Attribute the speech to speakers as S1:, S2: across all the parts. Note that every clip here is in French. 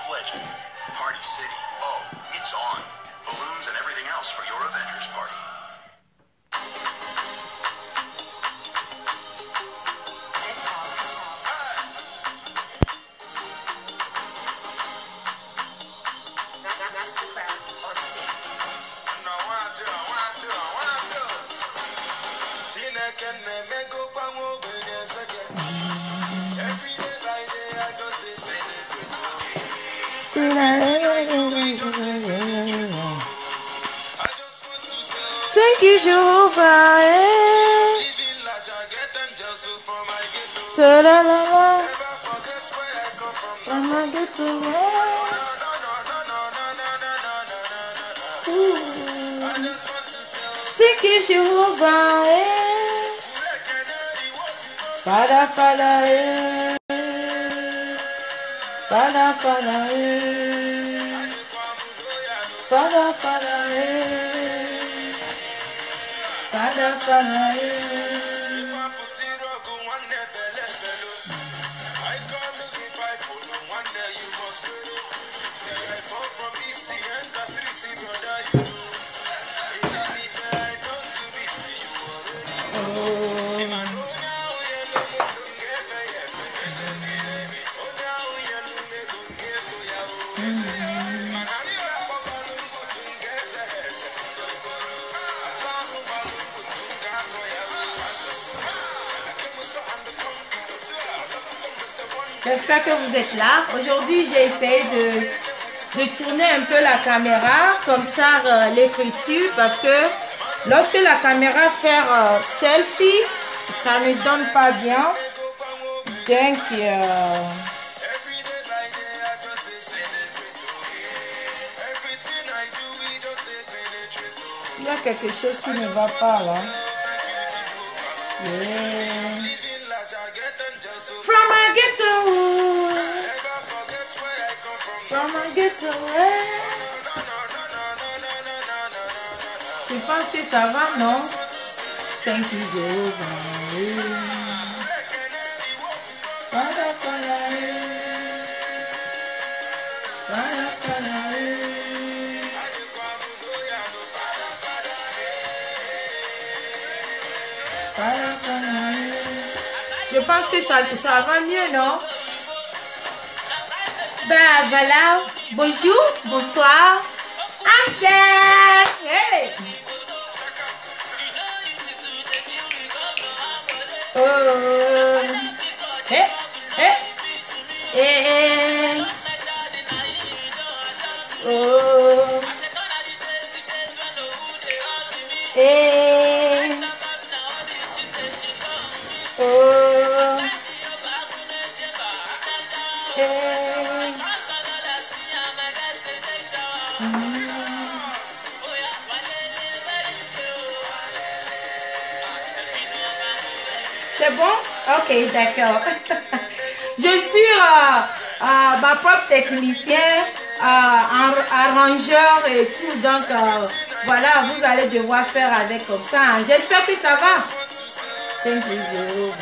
S1: of Legend, Party City. Oh, it's on. Balloons and everything else for your Avengers party.
S2: Thank you, Jehovah. Thank you, Jehovah. Father, Father, Father, Father, Father, Father, Father, Father. J'espère que vous êtes là. Aujourd'hui, j'ai essayé de tourner un peu la caméra, comme ça l'écriture, parce que lorsque la caméra fait selfie, ça ne donne pas bien. Donc, il y a quelque chose qui ne va pas là. Yeah. From my ghetto, from my ghetto, je pense que ça va, non? Thank you, Jehovah. Father, Father, Father, Father. Je pense que ça va mieux, non? Ben voilà, bonjour, bonsoir. I'm there. Hey. Oh. Hey, hey. Hey. Oh. Hey. Oh. Hey. C'est bon? Ok, d'accord. Je suis ma propre technicien, arrangeur et tout. Donc, voilà, vous allez devoir faire avec comme ça. J'espère que ça va. Thank you,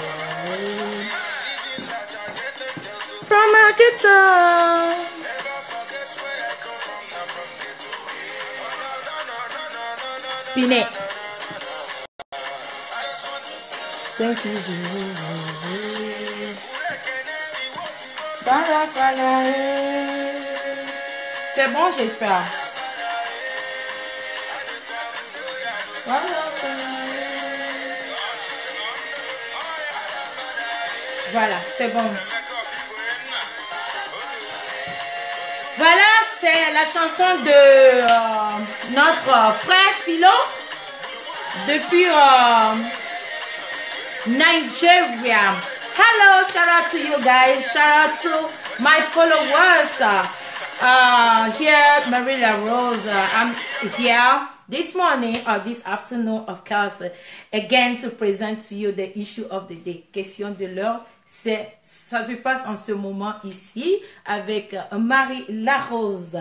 S2: from my guitar. Pinet. Thank you, c'est bon, j'espère. Voilà, c'est bon. Voilà, c'est la chanson de notre frère Philo depuis Nigeria. Hello, shout out to you guys. Shout out to my followers. Here, Marilla Rose. I'm here this morning or this afternoon, of course, again to present to you the issue of the day. Question de l'heure, Ça se passe en ce moment ici avec Marie Larose.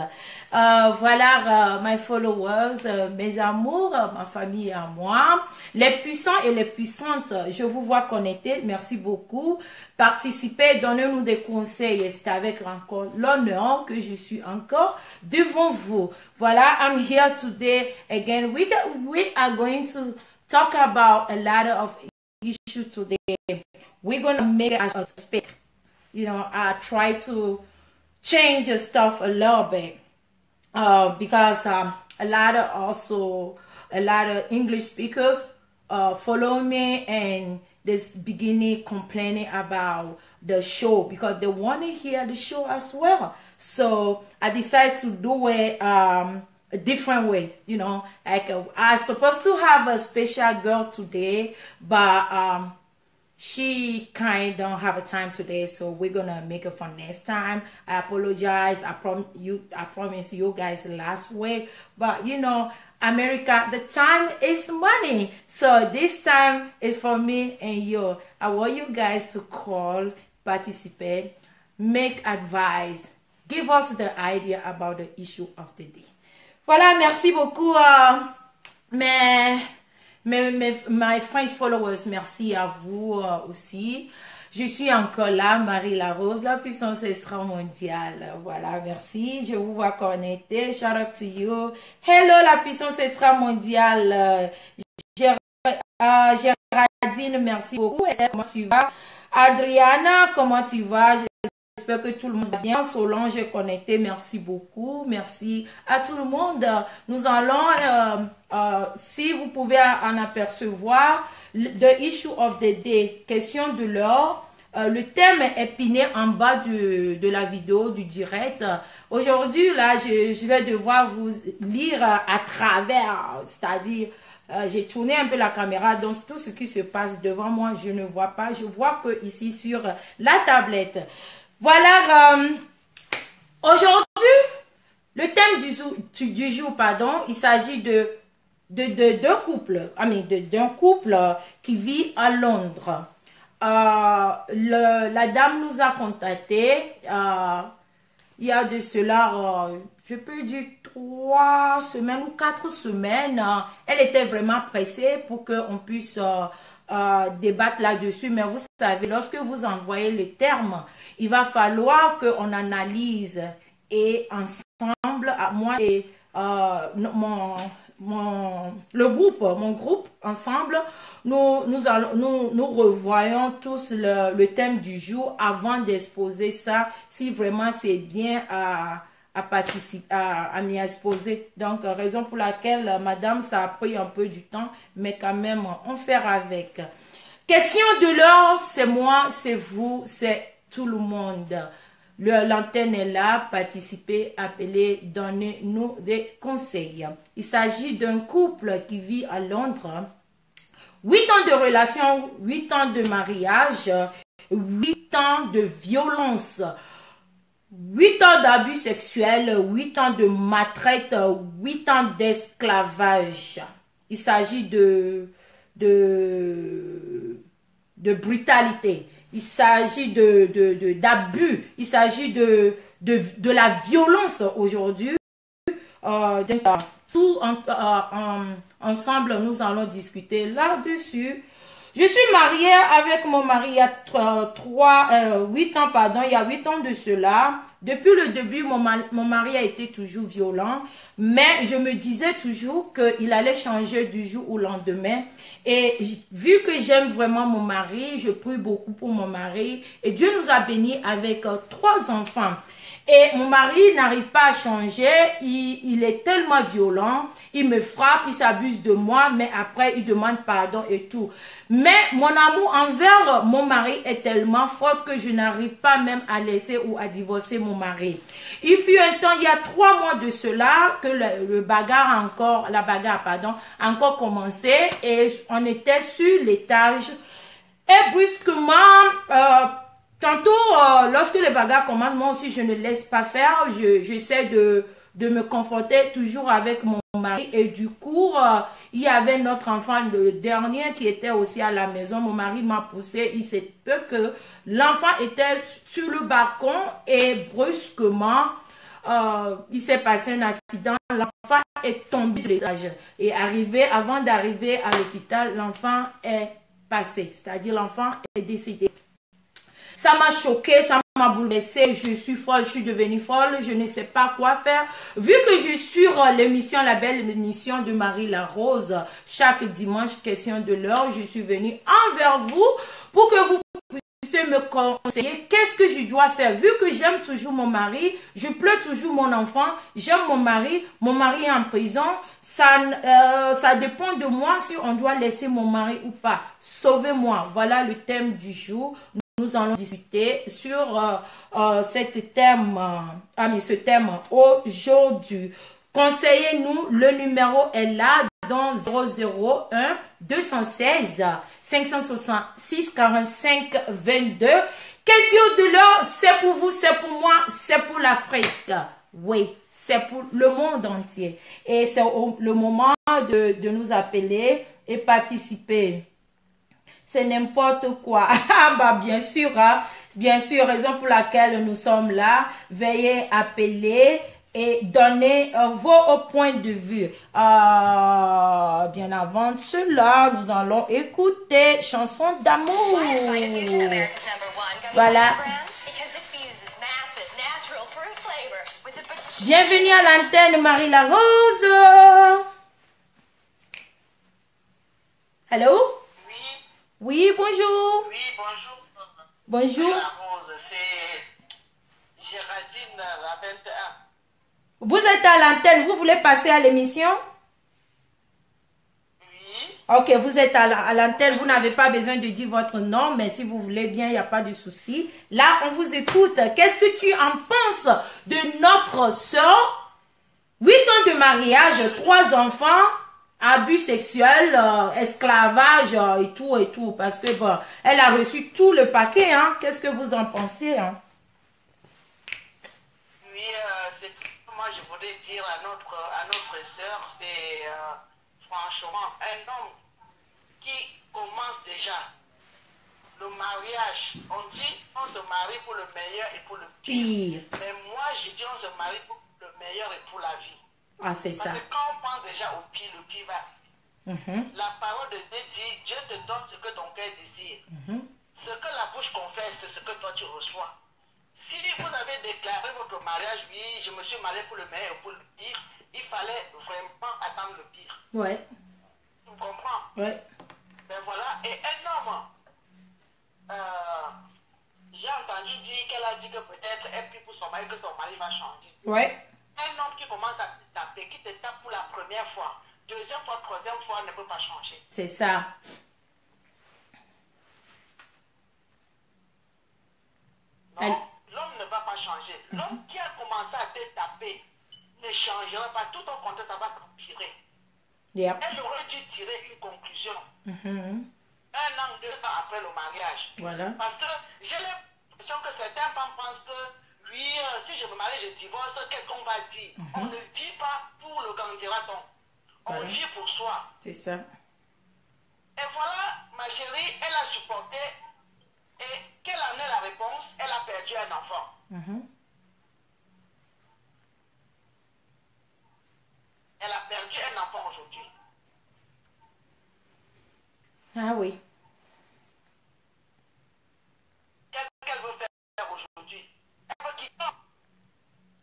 S2: Voilà, my followers, mes amours, ma famille et moi, les puissants et les puissantes, je vous vois connectés, merci beaucoup. Participez, donnez-nous des conseils, et c'est avec encore l'honneur que je suis encore devant vous. Voilà, I'm here today again. We are going to talk about a lot of issues today. We're going to make it speak. You know, I try to change the stuff a little bit because a lot of English speakers follow me and this beginning complaining about the show because they want to hear the show as well. So I decided to do it a different way, you know, like I supposed to have a special girl today, but she kind of don't have a time today, so we're gonna make it for next time. I apologize. I promise you guys last week, but you know, America, the time is money, so this time is for me and you. I want you guys to call, participate, make advice, give us the idea about the issue of the day. Voilà, merci beaucoup, my friend followers, merci à vous aussi. Je suis encore là, Marie Larose, la puissance extra-mondiale. Voilà, merci. Je vous vois connecté. Shout out to you. Hello, la puissance extra-mondiale. Géraldine, merci beaucoup. Comment tu vas? Adriana, comment tu vas? J'espère que tout le monde va bien. Solange est connecté, merci beaucoup. Merci à tout le monde. Nous allons, si vous pouvez en apercevoir, the issue of the day, question de l'heure. Le thème est piné en bas de la vidéo, du direct. Aujourd'hui, là, je vais devoir vous lire à travers, c'est-à-dire, j'ai tourné un peu la caméra, donc tout ce qui se passe devant moi, je ne vois pas. Je vois que ici sur la tablette. Voilà, aujourd'hui, le thème du jour, pardon, il s'agit de deux couples, d'un couple qui vit à Londres. La dame nous a contacté, il y a de cela, je peux dire 3 semaines ou 4 semaines. Elle était vraiment pressée pour qu'on puisse débattre là-dessus. Mais vous savez, lorsque vous envoyez les termes, il va falloir qu'on analyse et ensemble, moi et mon groupe, ensemble, nous revoyons tous le thème du jour avant d'exposer ça, si vraiment c'est bien à participer, à m'y exposer. Donc, raison pour laquelle, madame, ça a pris un peu du temps, mais quand même, on fait avec. Question de l'heure, c'est moi, c'est vous, c'est tout le monde. L'antenne est là, participez, appelez, donnez-nous des conseils. Il s'agit d'un couple qui vit à Londres. 8 ans de relation, 8 ans de mariage, 8 ans de violence, 8 ans d'abus sexuels, 8 ans de maltraite, 8 ans d'esclavage. Il s'agit de brutalité. Il s'agit d'abus. Il s'agit de la violence aujourd'hui. Tout ensemble, nous allons discuter là-dessus. Je suis mariée avec mon mari il y a 8 ans, pardon, il y a 8 ans de cela. Depuis le début, mon mari a été toujours violent, mais je me disais toujours qu'il allait changer du jour au lendemain. Et vu que j'aime vraiment mon mari, je prie beaucoup pour mon mari. Et Dieu nous a bénis avec 3 enfants. Et mon mari n'arrive pas à changer, il est tellement violent, il me frappe, il s'abuse de moi, mais après il demande pardon et tout. Mais mon amour envers mon mari est tellement fort que je n'arrive pas même à laisser ou à divorcer mon mari. Il fut un temps, il y a 3 mois de cela, que la bagarre a encore commencé et on était sur l'étage. Et brusquement, tantôt, lorsque les bagarres commencent, moi aussi, je ne laisse pas faire. J'essaie de de me confronter toujours avec mon mari. Et du coup, il y avait notre enfant, le dernier, qui était aussi à la maison. Mon mari m'a poussé. Il s'est peu que l'enfant était sur le balcon et brusquement, il s'est passé un accident. L'enfant est tombé de l'étage. Et avant d'arriver à l'hôpital, l'enfant est passé. C'est-à-dire l'enfant est décédé. Ça m'a choqué, ça m'a bouleversée. Je suis folle, je suis devenue folle. Je ne sais pas quoi faire. Vu que je suis sur l'émission, la belle émission de Marie La Rose, chaque dimanche, question de l'heure, je suis venue envers vous pour que vous puissiez me conseiller qu'est-ce que je dois faire. Vu que j'aime toujours mon mari, je pleure toujours mon enfant, j'aime mon mari est en prison. Ça dépend de moi si on doit laisser mon mari ou pas. Sauvez-moi. Voilà le thème du jour. Nous allons discuter sur ce thème aujourd'hui. Conseillez-nous, le numéro est là dans 001 216 566 45 22. Question de l'heure, c'est pour vous, c'est pour moi, c'est pour l'Afrique. Oui, c'est pour le monde entier. Et c'est le moment de nous appeler et participer. C'est n'importe quoi. Ah bah bien sûr, hein, bien sûr, raison pour laquelle nous sommes là. Veuillez appeler et donner vos points de vue. Bien avant cela, nous allons écouter chanson d'amour. Voilà. Bienvenue à l'antenne Marie La Rose. Allô? Oui, bonjour.
S3: Oui, bonjour.
S2: Bonjour.
S3: La Rose, c'est Géraldine, la 21.
S2: Vous êtes à l'antenne, vous voulez passer à l'émission?
S3: Oui.
S2: Ok, vous êtes à l'antenne, vous n'avez pas besoin de dire votre nom, mais si vous voulez bien, il n'y a pas de souci. Là, on vous écoute. Qu'est-ce que tu en penses de notre soeur? 8 ans de mariage, 3 enfants. Abus sexuel, esclavage et tout, parce que bon, elle a reçu tout le paquet, hein. Qu'est-ce que vous en pensez, hein?
S3: Oui, c'est moi je voudrais dire à notre sœur, c'est franchement un homme qui commence déjà le mariage. On dit on se marie pour le meilleur et pour le pire. Mais moi je dis on se marie pour le meilleur et pour la vie.
S2: Ah, c'est ça.
S3: Parce que quand on pense déjà au pire, le pire va. La parole de Dieu dit, Dieu te donne ce que ton cœur désire. Ce que la bouche confesse, c'est ce que toi tu reçois. Si vous avez déclaré votre mariage, oui, je me suis marié pour le meilleur et pour le pire, il fallait vraiment attendre le pire.
S2: Ouais.
S3: Tu comprends?
S2: Ouais.
S3: Ben voilà, et un homme, j'ai entendu dire qu'elle a dit que peut-être elle prie pour son mari, que son mari va changer.
S2: Ouais.
S3: Un homme qui commence à te taper, qui te tape pour la première fois, deuxième fois, troisième fois, ne peut pas changer.
S2: C'est ça.
S3: Non, l'homme ne va pas changer. L'homme qui a commencé à te taper ne changera pas. Tout au contraire, ça va s'empirer.
S2: Yep.
S3: Elle aurait dû tirer une conclusion. 1 an, 2 ans après le mariage.
S2: Voilà.
S3: Parce que j'ai l'impression que certains femmes pensent que oui, si je me marie, je divorce, qu'est-ce qu'on va dire? On ne vit pas pour le candidaton. On vit pour soi.
S2: C'est ça.
S3: Et voilà, ma chérie, elle a supporté. Et quelle en est la réponse? Elle a perdu un enfant. Elle a perdu un enfant aujourd'hui.
S2: Ah oui.
S3: Qu'est-ce qu'elle veut faire aujourd'hui? Elle veut quitter.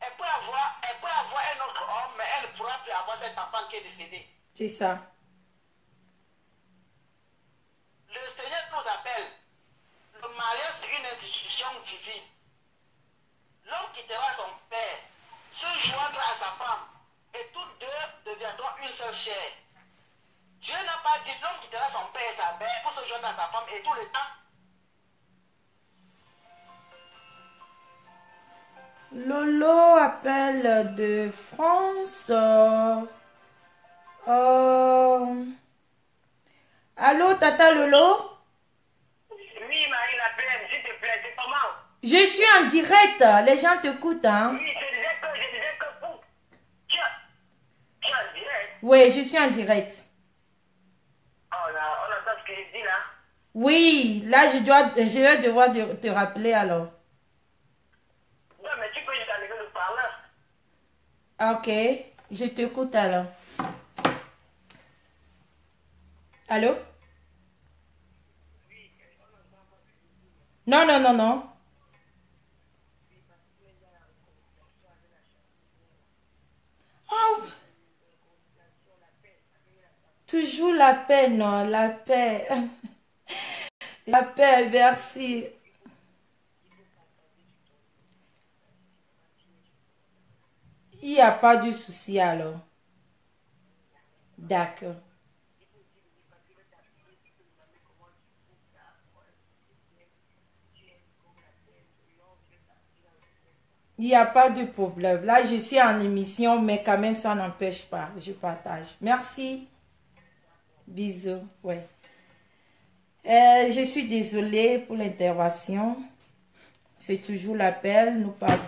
S3: Elle peut avoir un autre homme, mais elle ne pourra plus avoir cet enfant qui est décédé.
S2: C'est ça.
S3: Le Seigneur nous appelle. Le mariage, c'est une institution divine. L'homme quittera son père, se joindra à sa femme, et tous deux deviendront une seule chair. Dieu n'a pas dit l'homme quittera son père et sa mère pour se joindre à sa femme et tout le temps.
S2: Lolo appelle de France. Allô, Tata Lolo?
S3: Oui, Marie la Plaine, s'il te plaît, c'est comment?
S2: Je suis en direct. Les gens t'écoutent, hein?
S3: Oui, je disais que
S2: Oui, je suis en direct.
S3: Oh là, on entend ce que je dis là.
S2: Oui, là, je vais devoir te rappeler alors.
S3: Non, mais tu peux juste enlever le parleur.
S2: Ok, je t'écoute alors. Allô? Non, non, non, non. Oh, toujours la paix, non, la paix. La paix, merci. Il n'y a pas de souci alors. D'accord. Il n'y a pas de problème. Là, je suis en émission, mais quand même, ça n'empêche pas. Je partage. Merci. Bisous. Ouais. Je suis désolée pour l'intervention. C'est toujours l'appel. Nous parlons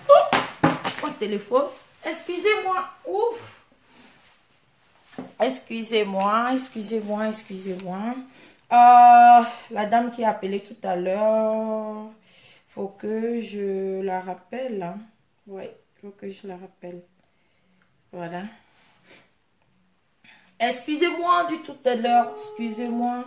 S2: au téléphone. Excusez-moi. Ouf. Excusez-moi, excusez-moi, excusez-moi. La dame qui a appelé tout à l'heure, faut que je la rappelle. Hein. Oui, faut que je la rappelle. Voilà. Excusez-moi du tout à l'heure, excusez-moi.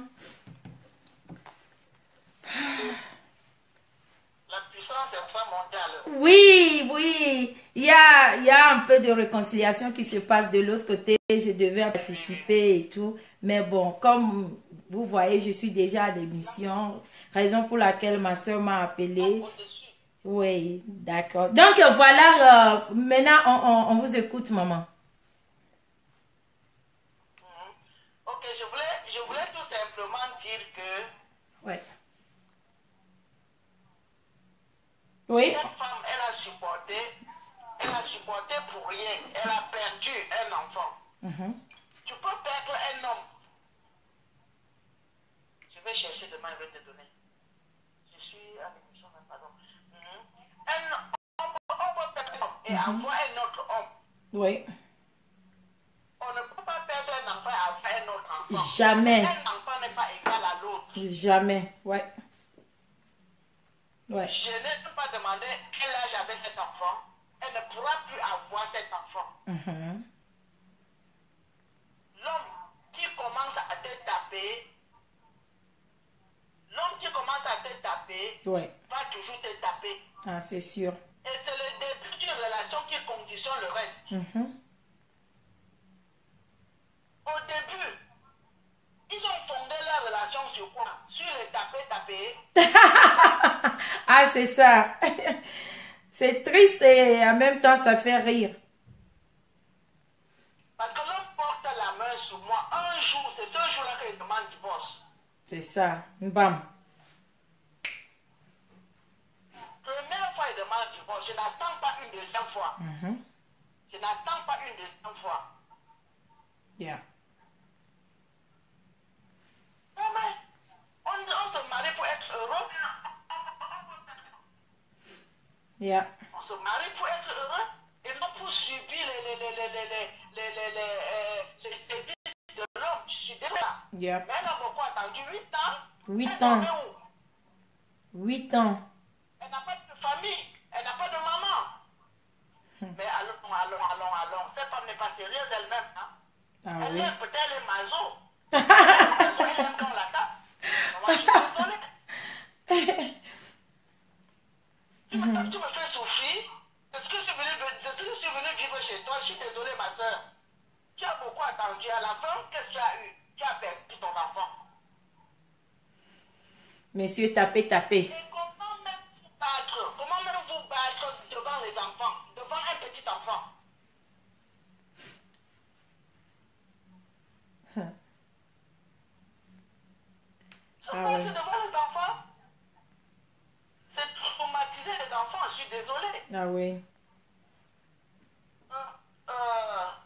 S3: La puissance inframondiale.
S2: Oui, oui. Il y a un peu de réconciliation qui se passe de l'autre côté. Je devais participer et tout. Mais bon, comme vous voyez, je suis déjà à l'émission. Raison pour laquelle ma soeur m'a appelé. Oui, d'accord. Donc voilà, maintenant on vous écoute, maman.
S3: Ok, je voulais tout simplement dire que
S2: Ouais. Oui.
S3: cette femme, elle a supporté pour rien. Elle a perdu un enfant. Tu peux perdre un homme. Je vais chercher demain, je vais te donner. Je suis à l'émission, pardon. On peut perdre un homme et avoir un autre homme.
S2: Oui.
S3: On ne peut pas perdre un enfant et avoir un autre enfant.
S2: Jamais.
S3: Un enfant n'est pas égal à l'autre.
S2: Jamais. Ouais. Ouais.
S3: Je n'ai même pas demandé quel âge avait cet enfant. Elle ne pourra plus avoir cet enfant. L'homme qui commence à te taper,
S2: Ouais.
S3: va toujours te taper.
S2: Ah, c'est sûr.
S3: Et c'est le début d'une relation qui conditionne le reste. Au début, ils ont fondé leur relation sur quoi? Sur le taper.
S2: Ah, c'est ça. C'est triste et en même temps, ça fait rire.
S3: Parce que l'homme porte la main sur moi. Un jour, c'est ce jour-là que je demande divorce.
S2: C'est ça. Bam.
S3: Première fois, il demande divorce. Je n'attends pas une deuxième fois. Je n'attends pas une deuxième fois.
S2: Yeah.
S3: Non, mais on se marie pour être heureux.
S2: Yeah.
S3: On se marie pour être heureux et non pour subir les services de l'homme. Je suis désolé.
S2: Yeah.
S3: Mais elle a beaucoup attendu 8 ans.
S2: 8
S3: Elle
S2: ans.
S3: dormait où?
S2: 8 ans.
S3: Elle n'a pas de famille. Elle n'a pas de maman. Mais allons. Cette femme n'est pas sérieuse elle-même. Hein?
S2: Ah
S3: Elle
S2: oui.
S3: aime, peut-être elle est maso. Elle aime quand on la tape. Moi, je suis désolée. Tu me fais souffrir. Est-ce que je suis venu vivre chez toi? Je suis désolée, ma soeur. Tu as beaucoup attendu. À la fin, qu'est-ce que tu as eu? Tu as perdu ton enfant.
S2: Monsieur, tapez.
S3: Et comment même vous battre devant les enfants, devant un petit enfant? Se battre devant les enfants, c'est traumatiser les enfants. Je suis désolée.
S2: Ah oui.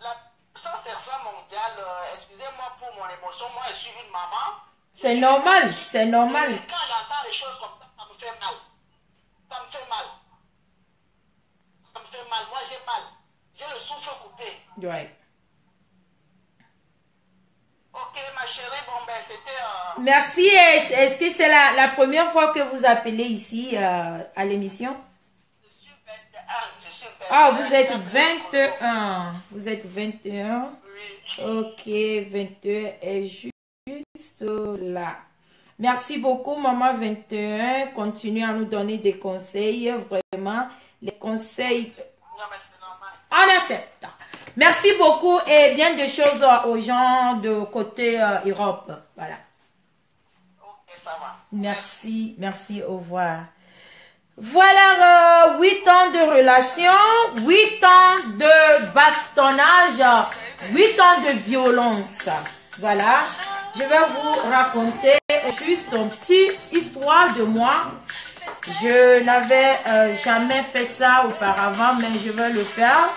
S3: La puissance extramondiale, excusez-moi pour mon émotion, moi je suis une maman.
S2: C'est normal, c'est normal.
S3: Et quand j'entends les choses comme ça me fait mal. Ça me fait mal. Ça me fait mal. Moi j'ai mal. J'ai le souffle coupé.
S2: Ouais.
S3: Ok, ma chérie, bon, ben, c'était...
S2: Merci. Est-ce que c'est la première fois que vous appelez ici à l'émission?
S3: Je suis 21, je suis 21.
S2: Ah, vous êtes 21. Vous êtes 21.
S3: Oui.
S2: Ok, 21 est juste là. Merci beaucoup, maman 21. Continue à nous donner des conseils. Vraiment, les conseils,
S3: Non, mais c'est normal.
S2: on accepte. Merci beaucoup et bien de choses aux gens de côté Europe. Voilà.
S3: Ok, ça va.
S2: Merci, merci, au revoir. Voilà, 8 ans de relation, 8 ans de bastonnage, 8 ans de violence. Voilà, je vais vous raconter juste une petite histoire de moi. Je n'avais jamais fait ça auparavant, mais je vais le faire.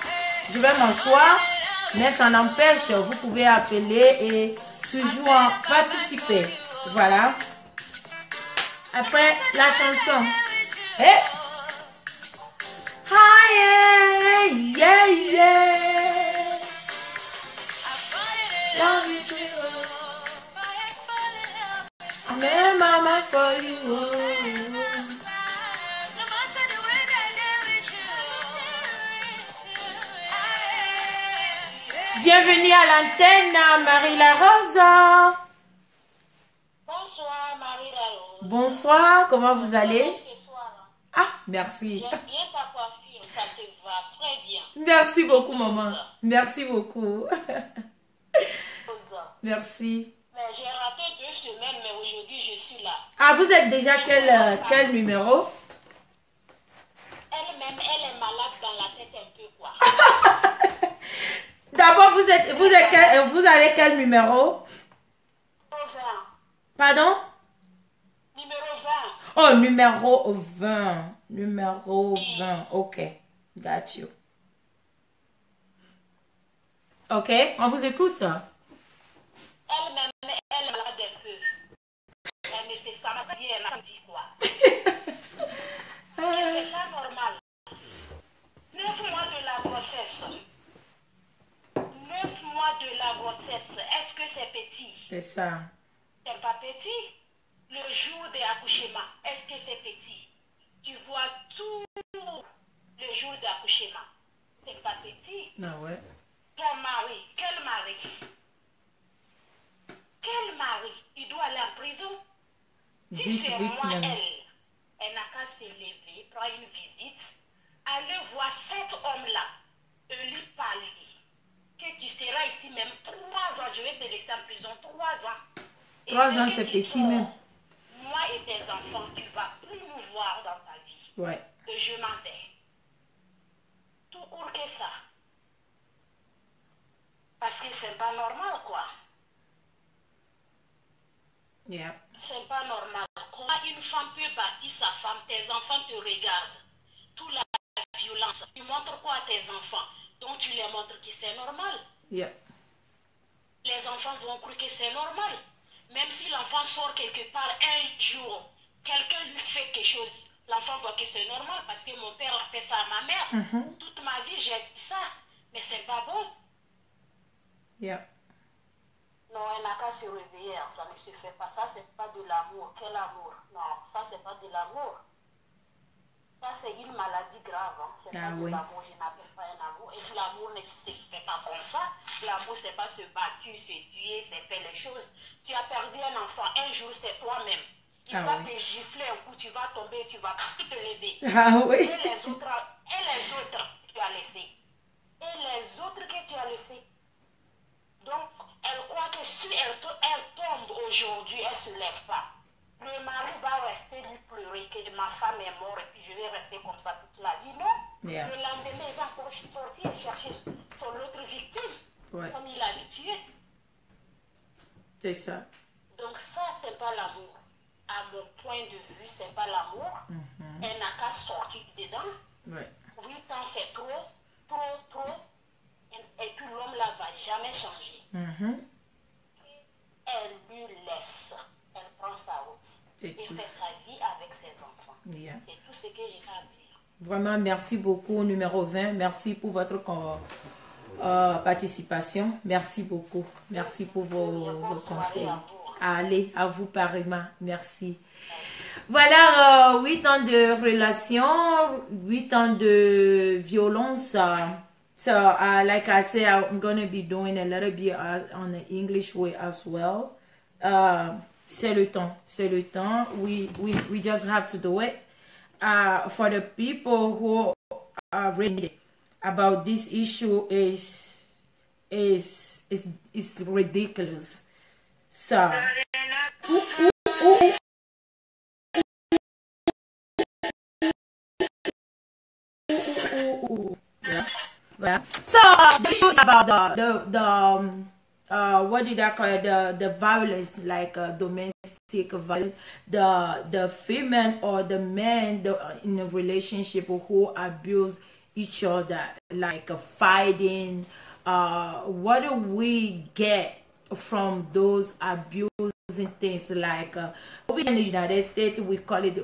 S2: Je vais m'asseoir, mais ça n'empêche, vous pouvez appeler et toujours participer. Voilà. Après la chanson. Hey. Hi, yeah, yeah. Love you too. I made my mind for you. Bienvenue à l'antenne, Marie-La Rose.
S4: Bonsoir Marie-Lalo.
S2: Bonsoir, comment vous allez?
S4: Ce soir,
S2: Ah, merci.
S4: j'aime bien ta coiffure, ça te va très bien.
S2: Merci beaucoup, maman. Merci beaucoup.
S4: Rosa.
S2: Merci.
S4: Mais j'ai raté 2 semaines, mais aujourd'hui je suis là.
S2: Ah, vous êtes déjà quel numéro?
S4: Elle-même, elle est malade dans la tête un peu quoi.
S2: D'abord, vous avez quel numéro?
S4: 20.
S2: Pardon?
S4: Numéro 20.
S2: Oh, numéro 20. Numéro 20. Ok. Got you. Ok, on vous écoute.
S4: Elle-même, elle est malade un peu. Elle ne sait pas bien, elle a dit quoi. Que c'est pas normal. 9 mois de la grossesse. 9 mois de la grossesse. Est-ce que c'est petit?
S2: C'est ça.
S4: C'est pas petit. Le jour de l'accouchement, est-ce que c'est petit? Tu vois tout le jour d'accouchement. C'est pas petit.
S2: Ah ouais.
S4: Ton mari, quel mari? Quel mari? Il doit aller en prison. Si
S2: Vite,
S4: c'est
S2: vite,
S4: moi,
S2: même.
S4: elle n'a qu'à se lever, prendre une visite, aller voir cet homme-là et lui parler. Que tu seras ici même 3 ans, je vais te laisser en prison 3 ans.
S2: 3 ans,
S4: dès
S2: c'est
S4: que tu
S2: petit
S4: sors,
S2: même.
S4: Moi et tes enfants, tu vas plus nous voir dans ta vie.
S2: Ouais.
S4: Et je m'en vais. Tout court que ça. Parce que c'est pas normal, quoi.
S2: Yeah.
S4: C'est pas normal. Comment une femme peut bâtir sa femme, tes enfants te regardent. Toute la violence. Tu montres quoi à tes enfants? Donc tu les montres que c'est normal.
S2: Yeah.
S4: Les enfants vont croire que c'est normal. Même si l'enfant sort quelque part un jour, quelqu'un lui fait quelque chose, l'enfant voit que c'est normal parce que mon père a fait ça à ma mère. Toute ma vie, j'ai vu ça. Mais c'est pas bon.
S2: Yeah.
S4: Non, elle n'a qu'à se réveiller. Hein. Ça ne se fait pas. Ça, c'est pas de l'amour. Quel amour? Non, ça, c'est pas de l'amour. Ça, c'est une maladie grave. Hein. C'est pas de l'amour. Je n'appelle pas un amour. Et l'amour ne se fait pas comme ça. L'amour, c'est pas se battre, se tuer, c'est faire les choses. Tu as perdu un enfant. Un jour, c'est toi-même. Il va te gifler un coup. Tu vas tomber, tu vas te lever.
S2: Ah oui.
S4: Et les autres, tu as laissé. Et les autres que tu as laissés. Donc, elle croit que si elle tombe aujourd'hui, elle ne se lève pas. Le mari va rester lui pleurer que ma femme est morte et puis je vais rester comme ça toute la vie. Non.
S2: Yeah.
S4: Le lendemain, il va encore sortir et chercher son autre victime.
S2: Ouais.
S4: Comme il a habitué.
S2: C'est ça.
S4: Donc ça, c'est pas l'amour. À mon point de vue, c'est pas l'amour. Elle n'a qu'à sortir dedans.
S2: Ouais.
S4: 8 ans, c'est trop, trop, trop. Et puis l'homme là va jamais changer. Elle lui laisse. Elle prend sa route. Et fait sa vie avec ses enfants.
S2: Yeah.
S4: C'est tout ce que j'ai à dire.
S2: Vraiment, merci beaucoup, numéro 20. Merci pour votre participation. Merci beaucoup. Merci pour vos conseils. Allez, à vous pareillement. Merci. Voilà, 8 ans de relation, 8 ans de violence. So, like I said, I'm going to be doing a little bit on the English way as well. C'est le temps. We just have to do it. For the people who are reading about this issue is ridiculous. So, yeah. So the issues about the what did I call it? The violence, like domestic violence, the female or the man in a relationship who abuse each other, like fighting. What do we get from those abusing things? Like over in the United States, we call it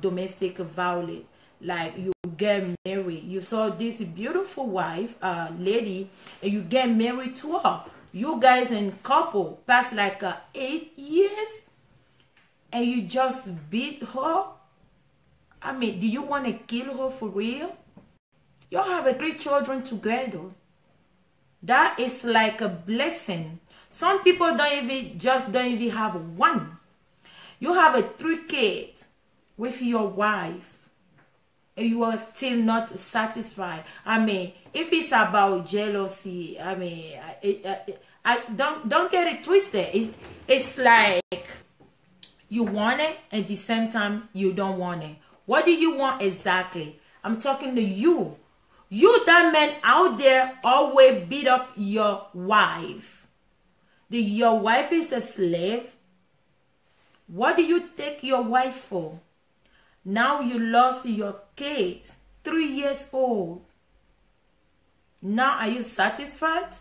S2: domestic violence. Like you get married, you saw this beautiful wife, lady, and you get married to her. You guys in couple past like 8 years, and you just beat her. I mean, do you want to kill her for real? You have 3 children together. That is like a blessing. Some people don't even have 1. You have 3 kids with your wife, and you are still not satisfied. I mean, if it's about jealousy, I mean, I don't get it twisted. It's like you want it, and at the same time you don't want it. What do you want exactly? I'm talking to you. You, that man out there, always beat up your wife. Your wife is a slave. What do you take your wife for? Now you lost your kid, 3 years old. Now are you satisfied?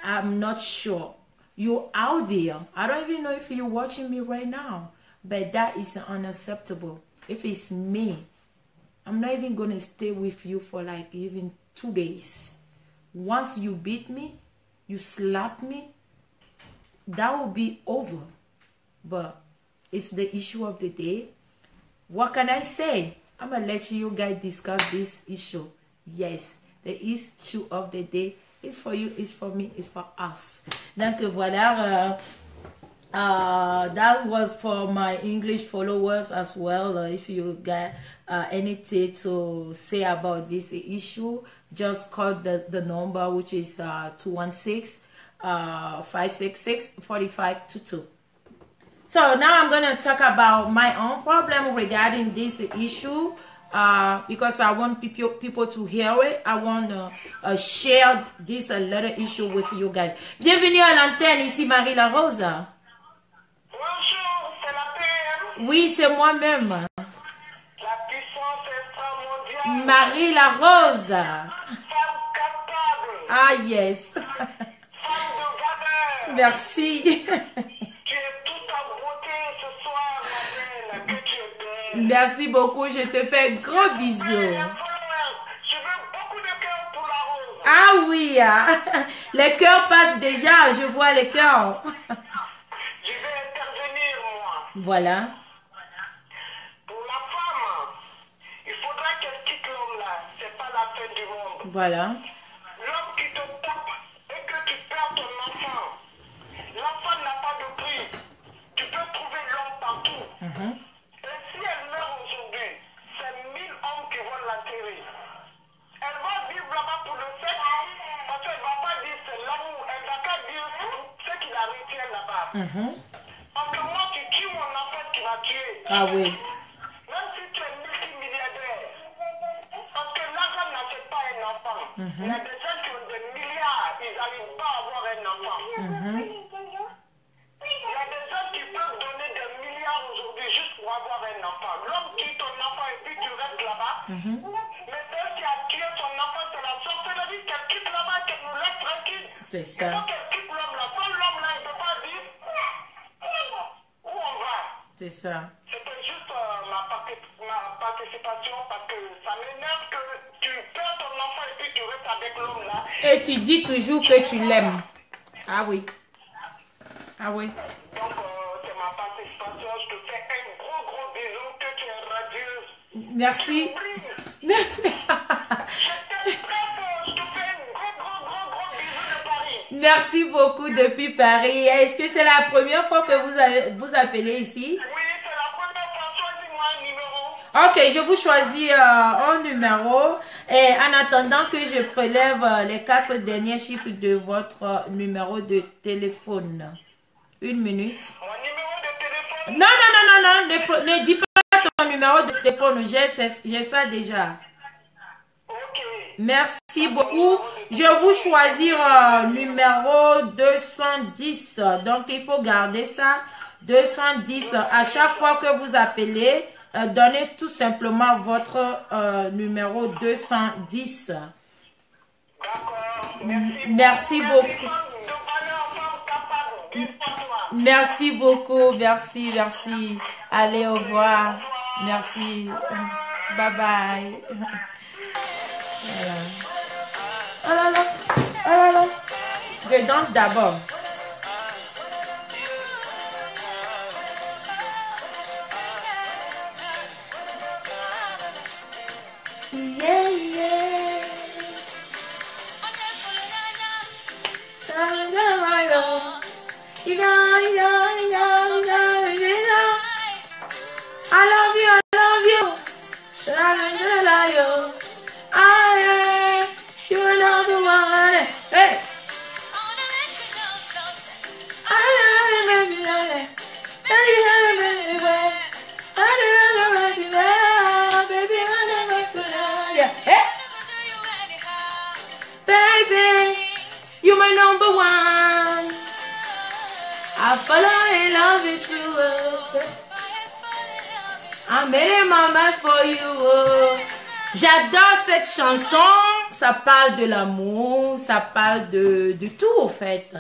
S2: I'm not sure. You're out there. I don't even know if you're watching me right now. But that is unacceptable. If it's me, I'm not even going to stay with you for like even 2 days. Once you beat me, you slap me, that will be over. But it's the issue of the day. What can I say? I'm going to let you guys discuss this issue. Yes, the issue of the day is for you, is for me, is for us. Donc voilà, that was for my English followers as well. If you got anything to say about this issue, just call the number, which is 216-566-4522. So now I'm going to talk about my own problem regarding this issue, because I want people to hear it. I want to share this little issue with you guys. Bienvenue à l'antenne, ici Marie La Rosa.
S3: Bonjour, c'est la paix.
S2: Oui, c'est moi-même.
S3: La puissance extramondiale.
S2: Marie La Rosa.
S3: Femme capable.
S2: Ah, yes.
S3: Femme de valeur.
S2: Merci.
S3: Tu es toute en beauté ce soir, ma belle. Que tu es belle.
S2: Merci beaucoup. Je te fais gros bisous.
S3: Je veux beaucoup de cœur pour la rose.
S2: Ah oui. Les cœurs passent déjà. Je vois les cœurs.
S3: Je vais intervenir, moi.
S2: Voilà.
S3: Pour la femme, il faudra qu'elle quitte l'homme là. C'est pas la fin du monde.
S2: Voilà.
S3: L'homme qui te tape et que tu perds ton enfant. L'enfant n'a pas de prix. Tu peux trouver l'homme partout. Et si elle meurt aujourd'hui, c'est 1000 hommes qui vont l'enterrer. Elle va vivre là-bas pour le sexe, parce qu'elle ne va pas dire c'est l'amour. Elle va pas dire ce qui la retient là-bas. Parce que moi, tu tues mon enfant, tu vas tuer.
S2: Ah oui.
S3: Même si tu es multimilliardaire. Parce que l'argent n'achète pas un enfant. Il y a des gens qui ont des milliards, ils n'arrivent pas à avoir un enfant. Il y a des gens qui peuvent donner des milliards aujourd'hui juste pour avoir un enfant. L'homme tue ton enfant et puis tu restes là-bas. Mais celle qui a tué son enfant, c'est la sorcellerie qu'elle quitte là-bas, qu'elle nous laisse tranquille.
S2: C'est
S3: Il
S2: ça.
S3: faut qu'elle quitte l'homme là. Sans l'homme là, il ne peut pas dire où on va.
S2: C'est ça.
S3: C'était juste ma participation parce que ça m'énerve que tu perds ton enfant et puis tu restes avec l'homme là.
S2: Et tu dis toujours que tu l'aimes. Ah oui. Ah oui.
S3: Donc, c'est ma participation. Je te fais un gros bisou, que tu es radieuse.
S2: Merci. Merci.
S3: Je t'aime très fort. Je te fais un gros bisou de Paris.
S2: Merci beaucoup depuis Paris. Est-ce que c'est la première fois que vous appelez ici?
S3: Oui, c'est la première fois. Choisis-moi un numéro.
S2: Ok, je vous choisis un numéro. Et en attendant que je prélève les 4 derniers chiffres de votre numéro de téléphone. 1 minute.
S3: Mon numéro de téléphone.
S2: Non, ne dis pas ton numéro de téléphone. J'ai ça déjà.
S3: Ok.
S2: Merci beaucoup. Je vous choisir numéro 210. Donc, il faut garder ça. 210. À chaque fois que vous appelez, donnez tout simplement votre numéro 210.
S3: D'accord.
S2: Merci beaucoup. Merci beaucoup. Merci. Allez, au revoir. Merci. Bye bye. Voilà. Oh là là. Oh là là. Je danse d'abord. Yeah, yeah. I love you. You're another one. Hey. Baby, you're my number one. I fall in love with you. I made my mind for you. J'adore cette chanson. Ça parle de l'amour, ça parle de tout au fait.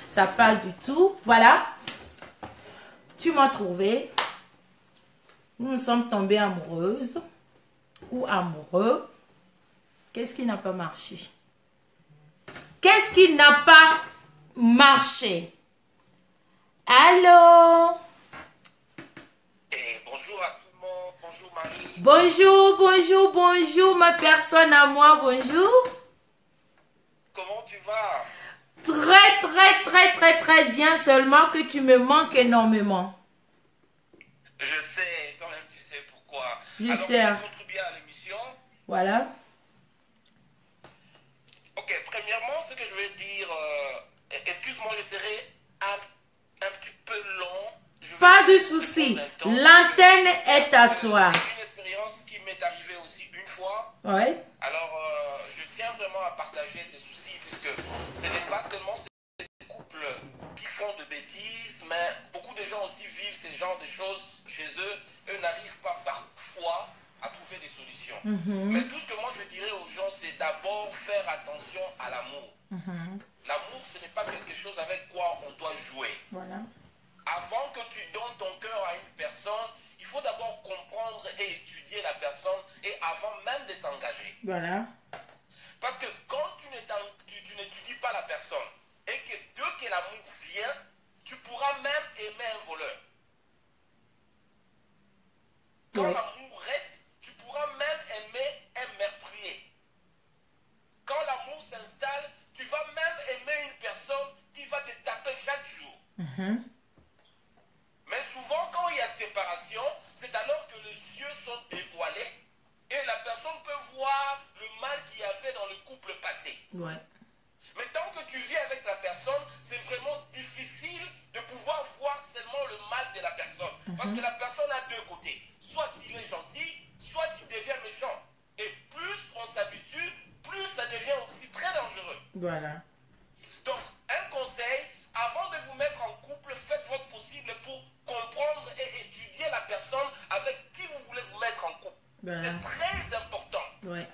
S2: Ça parle de tout. Voilà. Tu m'as trouvé. Nous sommes tombés amoureuses ou amoureux. Qu'est-ce qui n'a pas marché? Qu'est-ce qui n'a pas marché? Allô?
S3: Bonjour à tout le monde. Bonjour Marie.
S2: Bonjour, ma personne à moi, bonjour.
S3: Comment tu vas?
S2: Très bien, seulement que tu me manques énormément.
S3: Je sais, toi-même tu sais pourquoi.
S2: Je sais.
S3: Alors, contribuer à l'émission.
S2: Voilà.
S3: Ok, premièrement, ce que je veux dire, excuse-moi, je serai un petit peu long.
S2: Pas de souci. L'antenne est à toi.
S3: C'est une expérience qui m'est arrivée aussi une fois.
S2: Oui.
S3: Alors, je tiens vraiment à partager ces soucis, puisque ce n'est pas seulement ces couples qui font de bêtises, mais beaucoup de gens aussi vivent ces genres de choses chez eux. Eux n'arrivent pas parfois à trouver des solutions. Mais tout ce que moi je dirais aux gens, c'est d'abord faire attention à l'amour. L'amour, ce n'est pas quelque chose avec quoi on doit jouer.
S2: Voilà.
S3: Avant que tu donnes ton cœur à une personne, il faut d'abord comprendre et étudier la personne et avant même de s'engager.
S2: Voilà.
S3: Parce que quand tu n'étudies pas la personne et que dès que l'amour vient, tu pourras même aimer un voleur. Quand l'amour reste, tu pourras même aimer un meurtrier. Quand l'amour s'installe, tu vas même aimer une personne qui va te taper chaque jour. Mais souvent, quand il y a séparation, c'est alors que les yeux sont dévoilés et la personne peut voir le mal qu'il y avait dans le couple passé.
S2: Ouais.
S3: Mais tant que tu vis avec la personne, c'est vraiment difficile de pouvoir voir seulement le mal de la personne. Parce que la personne a deux côtés. Soit il est gentil, soit il devient méchant. Et plus on s'habitue, plus ça devient aussi très dangereux.
S2: Voilà.
S3: Donc, un conseil, avant de vous mettre en couple, faites votre possible pour comprendre et étudier la personne avec qui vous voulez vous mettre en couple.
S2: Voilà.
S3: C'est très important.
S2: Ouais.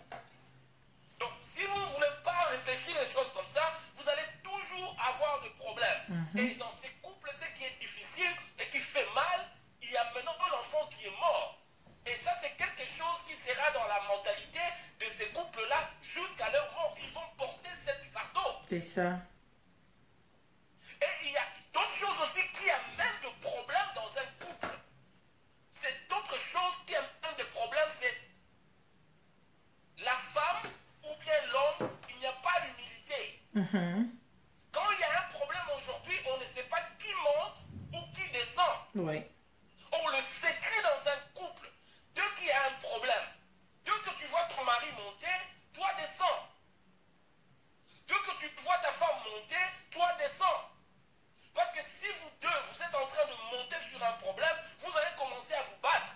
S3: Donc, si vous ne voulez pas réfléchir les choses comme ça, vous allez toujours avoir des problèmes. Et dans ces couples, ce qui est difficile et qui fait mal, il y a maintenant l'enfant qui est mort. Et ça, c'est
S2: C'est ça.
S5: Et il y a d'autres choses aussi qui amènent de problèmes dans un couple. C'est d'autres choses qui amènent de problèmes, c'est la femme ou bien l'homme, il n'y a pas d'humilité. Quand il y a un problème aujourd'hui, on ne sait pas qui monte ou qui descend.
S2: Oui.
S5: On le s'écrit dans un couple. Dès qu'il y a un problème, dès que tu vois ton mari monter, toi descends. Dès que tu vois ta femme monter, toi descends. Parce que si vous deux, vous êtes en train de monter sur un problème, vous allez commencer à vous battre.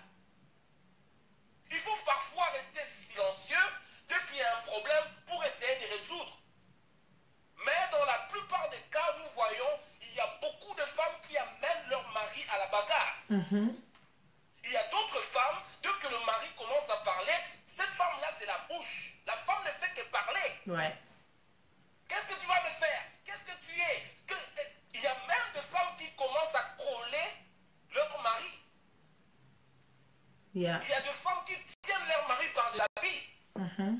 S5: Il faut parfois rester silencieux dès qu'il y a un problème pour essayer de résoudre. Mais dans la plupart des cas, nous voyons, il y a beaucoup de femmes qui amènent leur mari à la bagarre. Il y a d'autres femmes, dès que le mari commence à parler, cette femme-là, c'est la bouche. La femme ne fait que parler.
S2: Ouais.
S5: Qu'est-ce que tu vas me faire? Qu'est-ce que tu es? Il y a même des femmes qui commencent à coller leur mari.
S2: Yeah.
S5: Il y a des femmes qui tiennent leur mari par des habits.